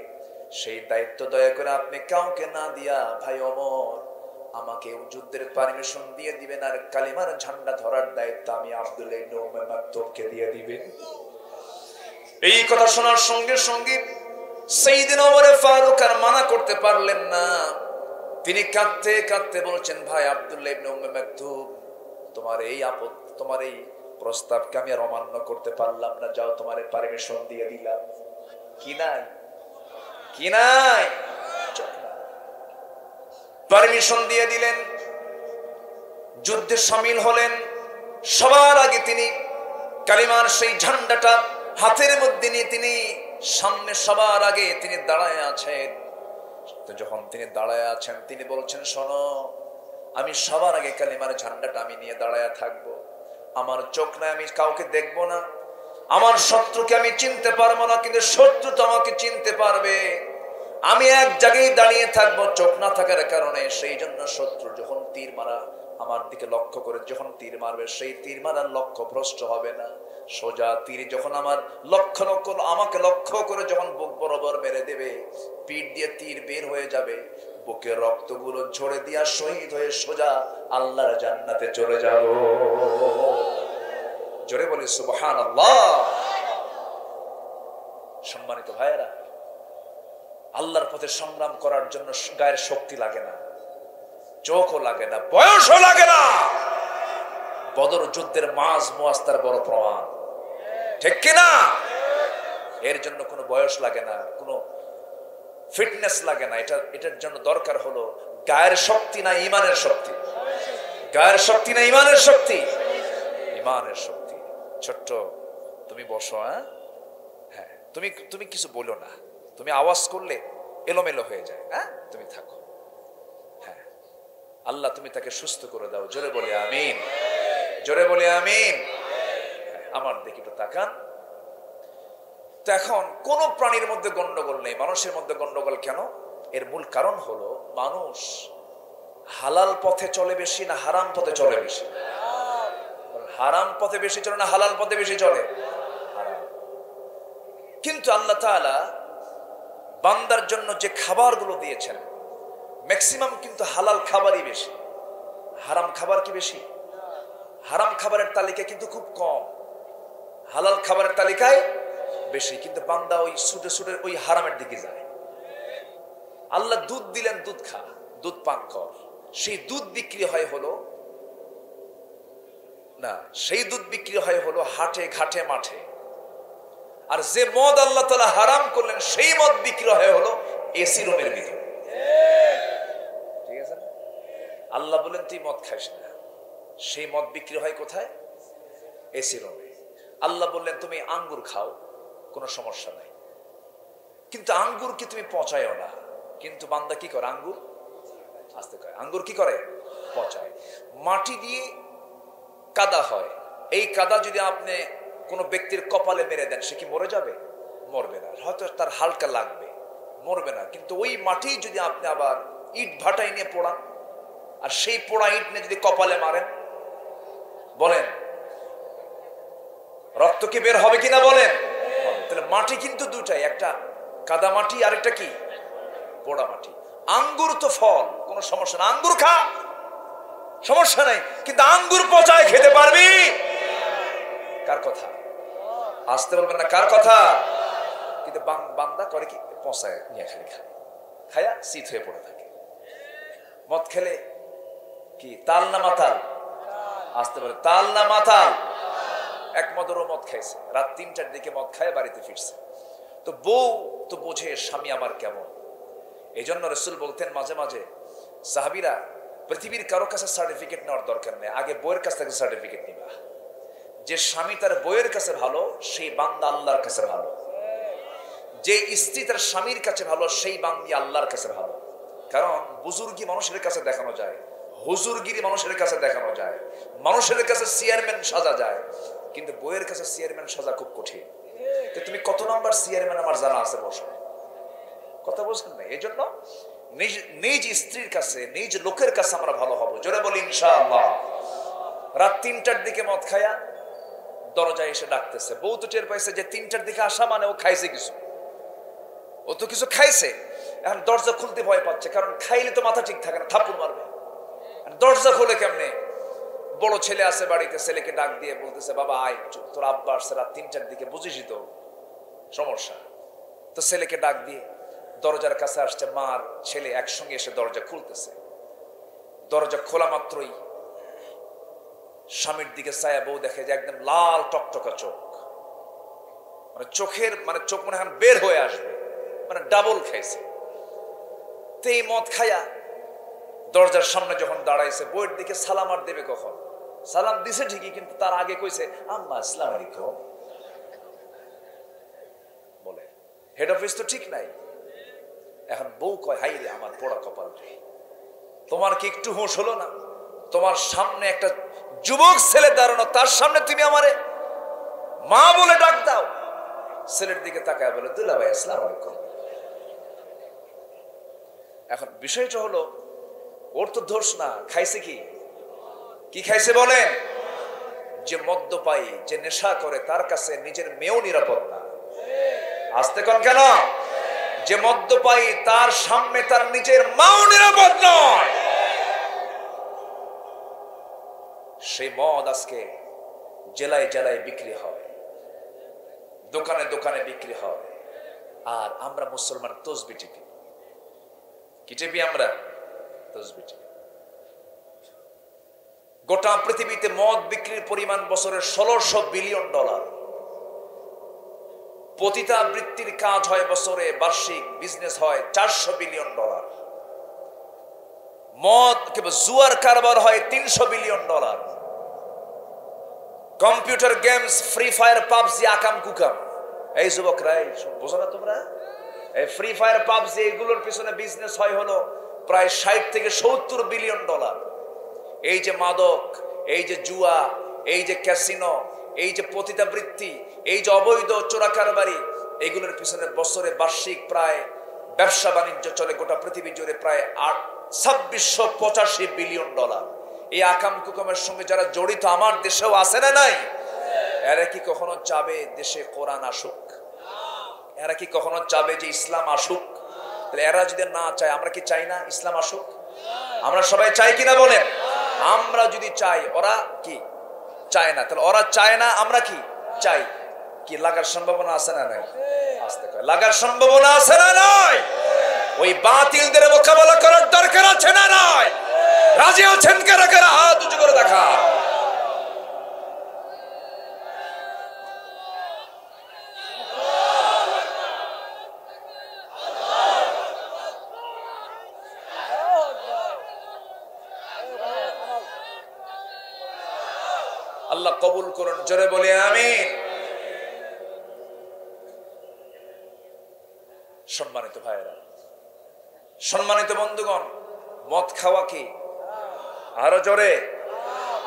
সেই দায়িত্ব দয়া করে আপনি কাউকে না দিয়া, ভাই ওমর আমাকে যুদ্ধের পারমিশন দিয়ে দিবেন, আর কালিমার ঝান্ডা ধরার দায়িত্ব আমি আব্দুল্লাহ ইবনে উম্মে মাকতুমকে দিয়ে দিবেন। এই কথা শোনার সঙ্গে সঙ্গে সাইয়েদনা ওমর ফারুক আর মানা করতে পারলেন না। তিনি কাঁদতে কাঁদতে বলছেন, ভাই আব্দুল্লাহ ইবনে উম্মে মাকতুম, তোমার এই প্রস্তাবকে আমি আর অমান্য করতে পারলাম না, যাও তোমার পারমিশন দিয়ে দিলাম। কি নাই, কি নাই, পারমিশন দিয়ে দিলেন, যুদ্ধে শামিল হলেন। সবার আগে তিনি কালিমার সেই ঝান্ডাটা হাতের মধ্যে নিয়ে তিনি সামনে সবার আগে তিনি দাঁড়ায় আছেন। তো যখন তিনি দাঁড়ায় আছেন, তিনি বলছেন, শোনো, আমি সবার আগে কালিমার ঝান্ডাটা আমি নিয়ে দাঁড়ায় থাকবো, আমার চোখ নাই, আমি কাউকে দেখবো না, আমার শত্রুকে আমি চিনতে পারবো না, কিন্তু শত্রু তো আমাকে চিনতে পারবে। আমি এক জায়গায় দাঁড়িয়ে থাকবো চোখ না থাকার কারণে, সেই জন্য শত্রু যখন তীর মারা আমার দিকে লক্ষ্য করে যখন তীর মারবে, সেই তীর মারার লক্ষ্য ভ্রষ্ট হবে না। সোজা তীর যখন আমাকে লক্ষ্য করে যখন বুক বরাবর মেরে দেবে, পিঠ দিয়ে তীর বের হয়ে যাবে, বুকের রক্তগুলো ঝরে দিয়া শহীদ হয়ে সোজা আল্লাহর জান্নাতে চলে যাব। জোরে বলি সুবহানাল্লাহ। সম্মানিত ভাইয়েরা, আল্লাহর পথে সংগ্রাম করার জন্য গায়ের শক্তি লাগে না, চোখও লাগে না, বয়সও লাগে না। বদর যুদ্ধের মাঝ মুআস্তার বড় প্রমাণ, ঠিক কিনা? এর জন্য কোনো বয়স লাগে না, কোনো ফিটনেস লাগে না। এটার জন্য দরকার হলো গায়ের শক্তি না ইমানের শক্তি, গায়ের শক্তি না ইমানের শক্তি, ইমানের শক্তি। ছোট্ট তুমি বসো, হ্যাঁ তুমি কিছু বলো না, তুমি আওয়াজ করলে এলোমেলো হয়ে যায়, হ্যাঁ তুমি থাকো, হ্যাঁ আল্লাহ তুমি তাকে সুস্থ করে দাও। জোরে বলে আমিন, জোরে বলে আমিন। আমার দিকে একটু তাকান তো। এখন কোন প্রাণীর মধ্যে গন্ডগোল নেই, মানুষের মধ্যে গন্ডগোল কেন? এর মূল কারণ হলো মানুষ হালাল পথে চলে বেশি না হারাম পথে চলে বেশি? হারাম পথে বেশি চলে না হালাল পথে বেশি চলে? হারাম। কিন্তু আল্লাহ তাআলা বান্দার জন্য যে খাবারগুলো দিয়েছেন ম্যাক্সিমাম কিন্তু হালাল খাবারই বেশি। হারাম খাবার কি বেশি? হারাম খাবারের তালিকা কিন্তু খুব কম, হালাল খাবারের তালিকায় বেশি। কিন্তু বান্দা ওই ছুটে ছুটে ওই হারামের দিকে যায়। আল্লাহ দুধ দিলেন, দুধ খা, দুধ পান কর। সেই দুধ বিক্রি হয় হলো না, সেই দুধ বিক্রি হয় হলো হাটে ঘাটে মাঠে। আর যে মদ আল্লাহ তাআলা হারাম করলেন সেই মদ বিক্রি হয় হলো এসি রুমের ভিতরে। ঠিক আছে? আল্লাহ বলেন তুই মদ খাইস না, সেই মদ বিক্রি হয় কোথায়? এসি রুমে। আল্লাহ বললেন তুমি আঙ্গুর খাও, কোনো সমস্যা নাই, কিন্তু আঙ্গুর কি তুমি পচায়ও না। কিন্তু বান্দা কি করে? আঙ্গুর আসতে কয়, আঙ্গুর কি করে? পচায়। মাটি দিয়ে কাদা হয়, এই কাদা যদি আপনি কোনো ব্যক্তির কপালে মেরে দেন, সে কি মরে যাবে? মরবে না, হয়তো তার হালকা লাগবে, মরবে না। কিন্তু ওই মাটি যদি আপনি আবার ইট ভাটাই নিয়ে পোড়ান, আর সেই পোড়া ইট নিয়ে যদি কপালে মারেন, বলেন রক্ত কি বের হবে কিনা? বলেন। তাহলে মাটি কিন্তু দুটাই, একটা কাদা মাটি আর একটা কি? পোড়া মাটি। আঙ্গুর তো ফল, কোনো সমস্যা না, আঙ্গুর খা, সমস্যা নাই, কিন্তু আঙ্গুর পচায় খেতে পারবি? কার কথা? আসতে বলবেন না, কার কথা? কিন্তু বান্দা করে কি? পচায় নিয়ে খালি খায়, খায়া শীত হয়ে পড়ে থাকে। মদ খেলে কি তাল না মাতাল? আসতে পারে তাল না মাতাল? এক মদরও মদ খাইছে, রাত 3টার দিকে মদ খায় বাড়িতে ফিরছে। তো বউ তো বোঝে স্বামী আমার কেমন। এই জন্য রাসূল বলতেন মাঝে মাঝে, সাহাবীরা পৃথিবীর কারো কাছে সার্টিফিকেট নেওয়ার দরকার নেই, আগে বউয়ের কাছ থেকে সার্টিফিকেট নিবা। যে স্বামী তার বউয়ের কাছে ভালো, সেই বান্দা আল্লাহর কাছে ভালো। যে স্ত্রী তার স্বামীর কাছে ভালো, সেই বান্দি আল্লাহর কাছে ভালো। কারণ বুজুর্গি মানুষের কাছে দেখানো যায়, হুজুরগিরি মানুষের কাছে দেখানো যায়, মানুষের কাছে চেয়ারম্যান সাজা যায়, কিন্তু বউয়ের কাছে চেয়ারম্যান সাজা খুব কঠিন। তুমি কত নাম্বার চেয়ারম্যান আমার জানা আছে? বসো, কথা বলছেন না? এই জন্য নিজ স্ত্রীর কাছে, নিজ লোকের কাছে আমরা ভালো হব। জোরে বলি ইনশাআল্লাহ। রাত 3টার দিকে মদ খায়া দরজায় এসে ডাকতেছে, বউ তো টের পাইছে যে 3টার দিকে আসা মানে ও খাইছে কিছু, ও তো কিছু খাইছে। এখন দরজা খুলতে ভয় পাচ্ছে, কারণ খাইলে তো মাথা ঠিক থাকে না, থাপ্পড় মারবে। দরজা খুলে কেমনে? বড় ছেলে আছে বাড়িতে, ছেলেকে ডাক দিয়ে বলতেছে, বাবা আয়, তোর আব্বা আসছে রাত 3টার দিকে, বুঝিসই তো সমস্যা। তো ছেলেকে ডাক দিয়ে দরজার কাছে আসছে, মার ছেলে একসঙ্গে এসে দরজা খুলতেছে। দরজা খোলা মাত্রই স্বামীর দিকে ছায়া বউ দেখে যে একদম লাল টকটকা চোখ, মানে চোখের মানে চোখ মনে হয় বের হয়ে আসবে, মানে ডাবল খাইছে। তো এই মদ খায়া দরজার সামনে যখন দাঁড়াইছে, বউয়ের দিকে সালাম আর দেবে কখন? সালাম দিছে ঠিকই, কিন্তু তার আগে কইছে আম্মা আসসালামু আলাইকুম। বলে হেড অফিস তো ঠিক নাই। এখন বউ কয়, হাই রে আমার পোড়া কপাল রে, তোমার কি একটু হুঁশ হলো না? তোমার সামনে একটা যুবক ছেলে দাঁড়ানো, তার সামনে তুমি আমারে মা বলে ডাক দাও। ছেলের দিকে তাকায় বলে, দুলা ভাই আসসালামু আলাইকুম। এখন বিষয়টা হলো, ওর তো দোষ না, খাইছে কি? কি খাইছে বলে? যে মদ্যপায়ী, যে নেশা করে, তার কাছে নিজের মেয়েও নিরাপদ না। আসতে কোন কেন? যে মদ্যপায়ী, তার সামনে তার নিজের মাও নিরাপদ নয়। সেই মদ আজকে জেলায় জেলায় বিক্রি হয়, দোকানে দোকানে বিক্রি হয়। আর আমরা মুসলমান তসবি টিপি। কি টিপি আমরা? তসবি টিপি। গোটা পৃথিবীতে মদ বিক্রির পরিমাণ বছরে $1600 বিলিয়ন। পতিতাবৃত্তির কাজ হয় বছরে, বার্ষিক বিজনেস হয় $400 বিলিয়ন। মদ কিংবা জুয়ার কারবার হয় $300 billion. Computer games, free fire, PUBG, আকাম কুকাম, এই যুবকরা বোঝো না তোমরা? এই ফ্রি ফায়ার, পাবজি, এগুলোর পিছনে বিজনেস হয় হলো প্রায় $60 থেকে $70 বিলিয়ন। এই যে মাদক, এই যে জুয়া, এই যে ক্যাসিনো, এই যে পতিতাবৃত্তি, এই যে অবৈধ চোরাকারবারি, এগুলোর পিছনে বছরে বার্ষিক প্রায় ব্যবসা বাণিজ্য চলে গোটা পৃথিবী জুড়ে প্রায় $2685 বিলিয়ন। এই আকাম কুকামের সঙ্গে যারা জড়িত আমার দেশেও আছে না নাই? এরা কি কখনো চাবে দেশে কোরআন আসুক? এরা কি কখনো চাবে যে ইসলাম আসুক? তাহলে এরা যদি না চায়, আমরা কি চাই না ইসলাম আসুক? আমরা সবাই চাই কিনা বলেন? আমরা যদি চাই, ওরা কি চায় না, তাহলে ওরা চায় না, আমরা কি চাই? কি লাগার সম্ভাবনা আছে না নাই? আসতে কয় লাগার সম্ভাবনা আছে না নাই? ওই বাতিলদের মোকাবেলা করার দরকার আছে না নাই? রাজি আছেন কারা কারা? হাত উঁচু করে দেখা। আল্লাহ কবুল করুন, জোরে বলি আমিন। সম্মানিত ভাইয়েরা, সম্মানিত বন্ধুগণ, মদ খাওয়া কি? আরো জোরে।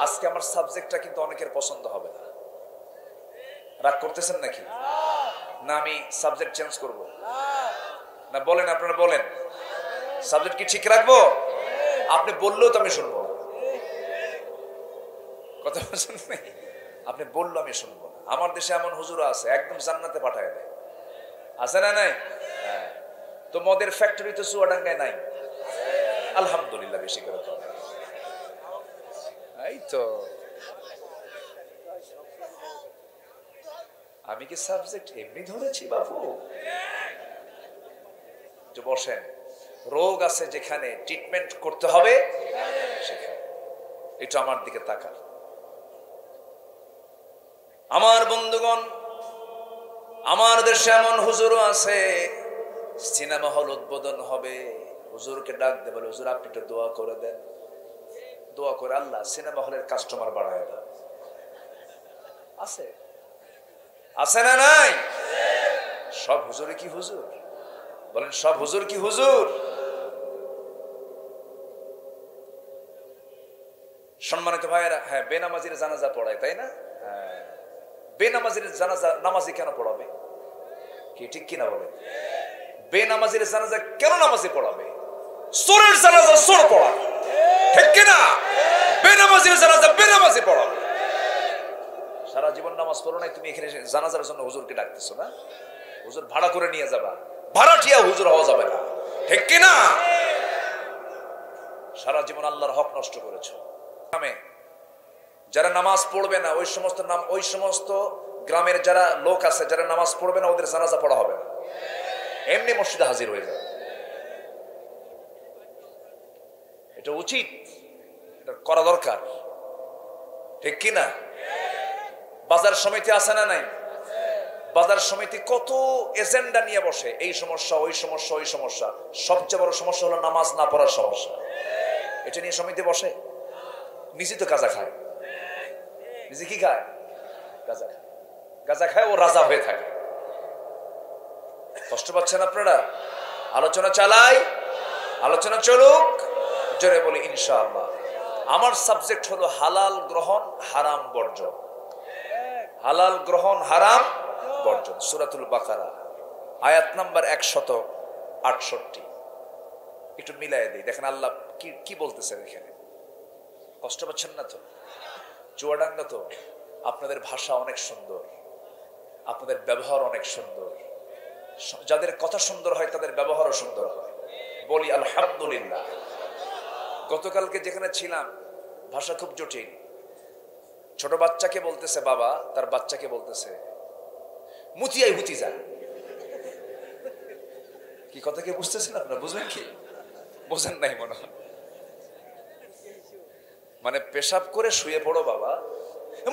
আজকে আমার সাবজেক্টটা কিন্তু অনেকের পছন্দ হবে না, রাগ করতেছেন নাকি? না আমি সাবজেক্ট চেঞ্জ করব? না বলেন, আপনারা বলেন, সাবজেক্ট কি ঠিক রাখবো? আপনি বললেও তো আমি শুনবো না, কথা বলছেন না? আপনি বললো আমি শুনবো না। আমার দেশে এমন হুজুরা আছে একদম জান্নাতে পাঠায় দেয়, আছে না নাই? হ্যাঁ। তো মদের ফ্যাক্টরি তো চুয়াডাঙ্গায় নাই, আলহামদুলিল্লাহ, বেশি করে তো এই তো। আমি কি সাবজেক্ট এমনি ধরেছি বাবু? যে বসেন, রোগ আছে যেখানে ট্রিটমেন্ট করতে হবে সেখানে। একটু আমার দিকে তাকান। আমার বন্ধুগণ, আমার দেশে এমন হুজুরও আছে, সিনেমা হল উদ্বোধন হবে, হুজুরকে ডাক দেবে, হুজুর আপনি একটু দোয়া করে দেন। দোয়া করে আল্লাহ সিনেমা হলের কাস্টমার বাড়ায় দেন। আছে, আছে না নাই? সব হুজুরে কি হুজুর? বলেন, সব হুজুর কি হুজুর? সম্মানিত ভাইয়েরা, হ্যাঁ, বেনামাজির জানাজা পড়ায়, তাই না? হ্যাঁ, বেনামাজির জানাজা নামাজি কেন পড়াবে? কি ঠিক কিনা বলে? বেনামাজির জানাজা কেন নামাজি পড়াবে? চোরের জানাজা চোর পড়াবে, ঠিক কিনা? বেনামাজির জানাজা বেনামাজি পড়াবে। সারা জীবন নামাজ পড়ো নাই, তুমি এখানে জানাজার জন্য হুজুরকে ডাকতেছো না? হুজুর ভাড়া করে নিয়ে যাবা, ভাড়াটিয়া হুজুর হওয়া যাবে না, ঠিক কিনা? সারা জীবন আল্লাহর হক নষ্ট করেছো। যারা নামাজ পড়বে না, ওই সমস্ত গ্রামের যারা লোক আছে যারা নামাজ পড়বে না, ওদের জানাজা পড়া হবে না, এমনি মসজিদে হাজির হয়ে যাবে। এটা উচিত, এটা করা দরকার, ঠিক কিনা? বাজার সমিতি আছে না নাই? বাজার সমিতি কত এজেন্ডা নিয়ে বসে, এই সমস্যা, ওই সমস্যা, ওই সমস্যা। সবচেয়ে বড় সমস্যা হলো নামাজ না পড়ার সমস্যা। এটা নিয়ে সমিতি বসে, নিজে তো গাঁজা খায়। নিজে কি খায়? গাঁজা খায়। গাঁজা খায়, ও রাজা হয়ে থাকে। কষ্ট পাচ্ছেন আপনারা? আলোচনা চালাই, আলোচনা চলুক, জোরে বলি ইনশাআল্লাহ। আমার সাবজেক্ট হলো হালাল গ্রহণ, হারাম বর্জন। হালাল গ্রহণ, হারাম বর্জন। সূরাতুল বাকারা আয়াত নাম্বার 168। একটু মিলাই দেই, দেখেন আল্লাহ কি বলতেছেন এখানে। কষ্ট পাচ্ছেন না তো? চুয়াডাঙ্গা তো, আপনাদের ভাষা অনেক সুন্দর, আপনাদের ব্যবহার অনেক সুন্দর। যাদের কথা সুন্দর হয় তাদের ব্যবহারও সুন্দর হয়, বলি আলহামদুলিল্লাহ। গতকালকে যেখানে ছিলাম, ভাষা খুব জটিল। ছোট বাচ্চাকে বলতেছে বাবা, তার বাচ্চাকে বলতেছে মুতিয়াই হুতি যা। কি কথা কি বুঝতেছেন আপনারা? বুঝলেন কি? বোঝেন নাই মনে হয়। মানে পেশাব করে শুয়ে পড়ো বাবা,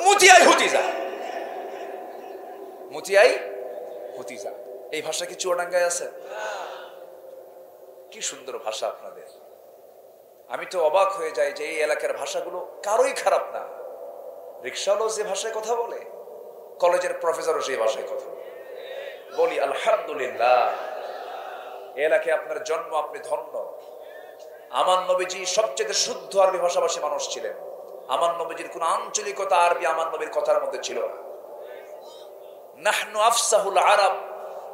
মুতিয়াই হুতি যা, মুতিয়াই হুতি যা। এই ভাষা কি চুয়াডাঙ্গায় আছে? কি সুন্দর ভাষা আপনাদের। আমি তো অবাক হয়ে যাই যে এই এলাকার ভাষাগুলো কারোই খারাপ না। রিক্সাওয়ালাও যে ভাষায় কথা বলে, কলেজের প্রফেসরও সেই ভাষায় কথা বলে, বলি আলহামদুলিল্লাহ। এলাকায় আপনার জন্ম, আপনি ধন্য। আমার নবীজি সবচেয়ে শুদ্ধ আরবি ভাষাভাষী মানুষ ছিলেন। আমার নবীজির কোন আঞ্চলিকতা আরবি আমার নবীর কথার মধ্যে ছিল না। নাহনু আফসাহুল আরব,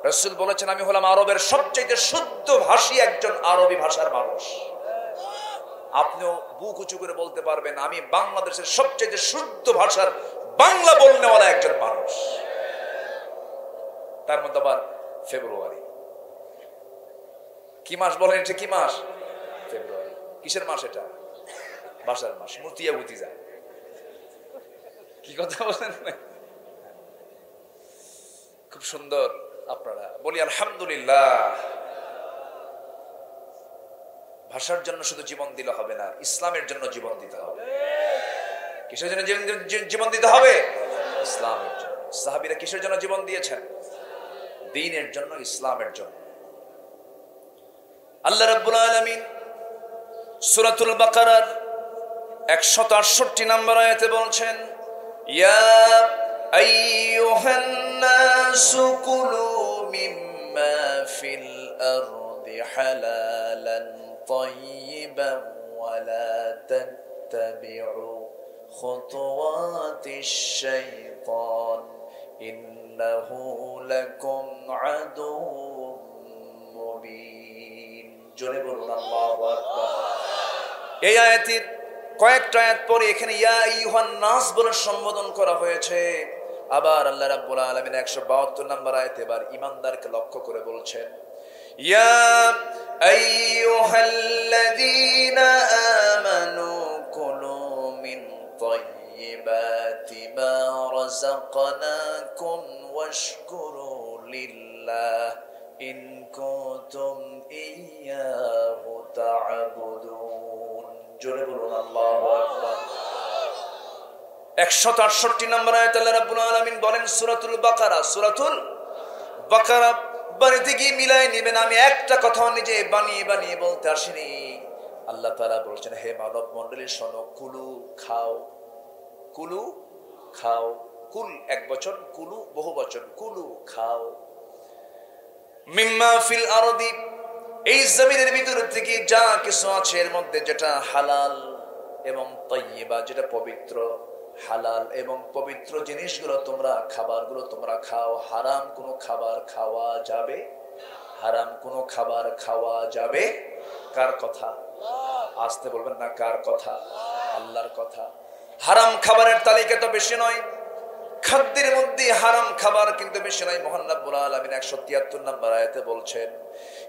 রাসূল বলেছেন আমি হলাম আরবের সবচেয়ে শুদ্ধ ভাষী একজন আরবি ভাষার মানুষ। আপনিও বুক উঁচু করে বলতে পারবেন আমি বাংলাদেশের সবচেয়ে শুদ্ধ ভাষার বাংলা বলনেওয়ালা একজন মানুষ। তার মধ্যে আবার ফেব্রুয়ারি, কি মাস বলেন? এটা কি মাস? ফেব্রুয়ারি। কিসের মাস এটা? ভাষার মাস। মুতিয়া বুতি যায়, কি কথা বলেন? খুব সুন্দর। আপনারা বলি আলহামদুলিল্লাহ। ভাষার জন্য শুধু জীবন দিলে হবে না, ইসলামের জন্য জীবন দিতে হবে। কিসের জন্য জীবন দিতে হবে? ইসলামের জন্য। সাহাবীরা কিসের জন্য জীবন দিয়েছেন? দ্বীনের জন্য, ইসলামের জন্য। আল্লাহ রাব্বুল আলামিন সূরাতুল বাকারার 168 নম্বর আয়াতে বলছেন ইয়া আইয়ুহান নাসু কুলু মিম্মা ফিল আরদি হালালান তাইয়িবান ওয়া লা তাত্তাবিউ খুতুওয়াতিশ শাইতান ইন্নাহু লাকুম আদুউম মুবিন। জোরে বলুন আল্লাহু আকবার। এই আয়াতের কয়েকটা আয়াত পরে এখানে ইয়া আইয়ুহান নাস বলে সম্বোধন করা হয়েছে। আবার আল্লাহ রাব্বুল আলামিন 172 নম্বর আয়াতে এবার ঈমানদারকে লক্ষ্য করে বলছেন, ইয়া আইয়ুহাল্লাযীনা আমানু কুলু মিন তাইয়্যিবাতি মা রাযাকনাকুম ওয়াশকুরু লিল্লাহ ইন কুনতুম ইয়্যাহু তা'বুদুন। জোরে বলুন আল্লাহু আকবার। 168 নম্বর আয়াতে আল্লাহ রাব্বুল আলামিন বলেন সূরাতুল বাকারা বাড়িতে গিয়ে মিলাই নেবেন। আমি একটা কথা নিজে বানিয়ে বানিয়ে বলতে আসিনি। আল্লাহ তাআলা বলছেন, হে মানব মণ্ডলী শোনো, কুলু খাও, কুলু খাও। কুল এক বচন, কুলু বহু বচন, কুলু খাও। মিম্মা ফিল আরদি, এই জমিনের ভিতর থেকে যা কিছু আছে এর মধ্যে যেটা হালাল এবং তাইয়্যিবা, যেটা পবিত্র, হালাল এবং পবিত্র জিনিসগুলো তোমরা, খাবারগুলো তোমরা খাও। হারাম কোনো খাবার খাওয়া যাবে, হারাম কোনো খাবার খাওয়া যাবে। কার কথা? আসতে বলবেন না, কার কথা? আল্লাহর কথা। হারাম খাবারের তালিকা তো বেশি নয়, খাদ্যের মধ্যে হারাম খাবার কিন্তু বেশি নয়। মহান রব্বুল আলামিন 173 নম্বর আয়াতে বলছেন,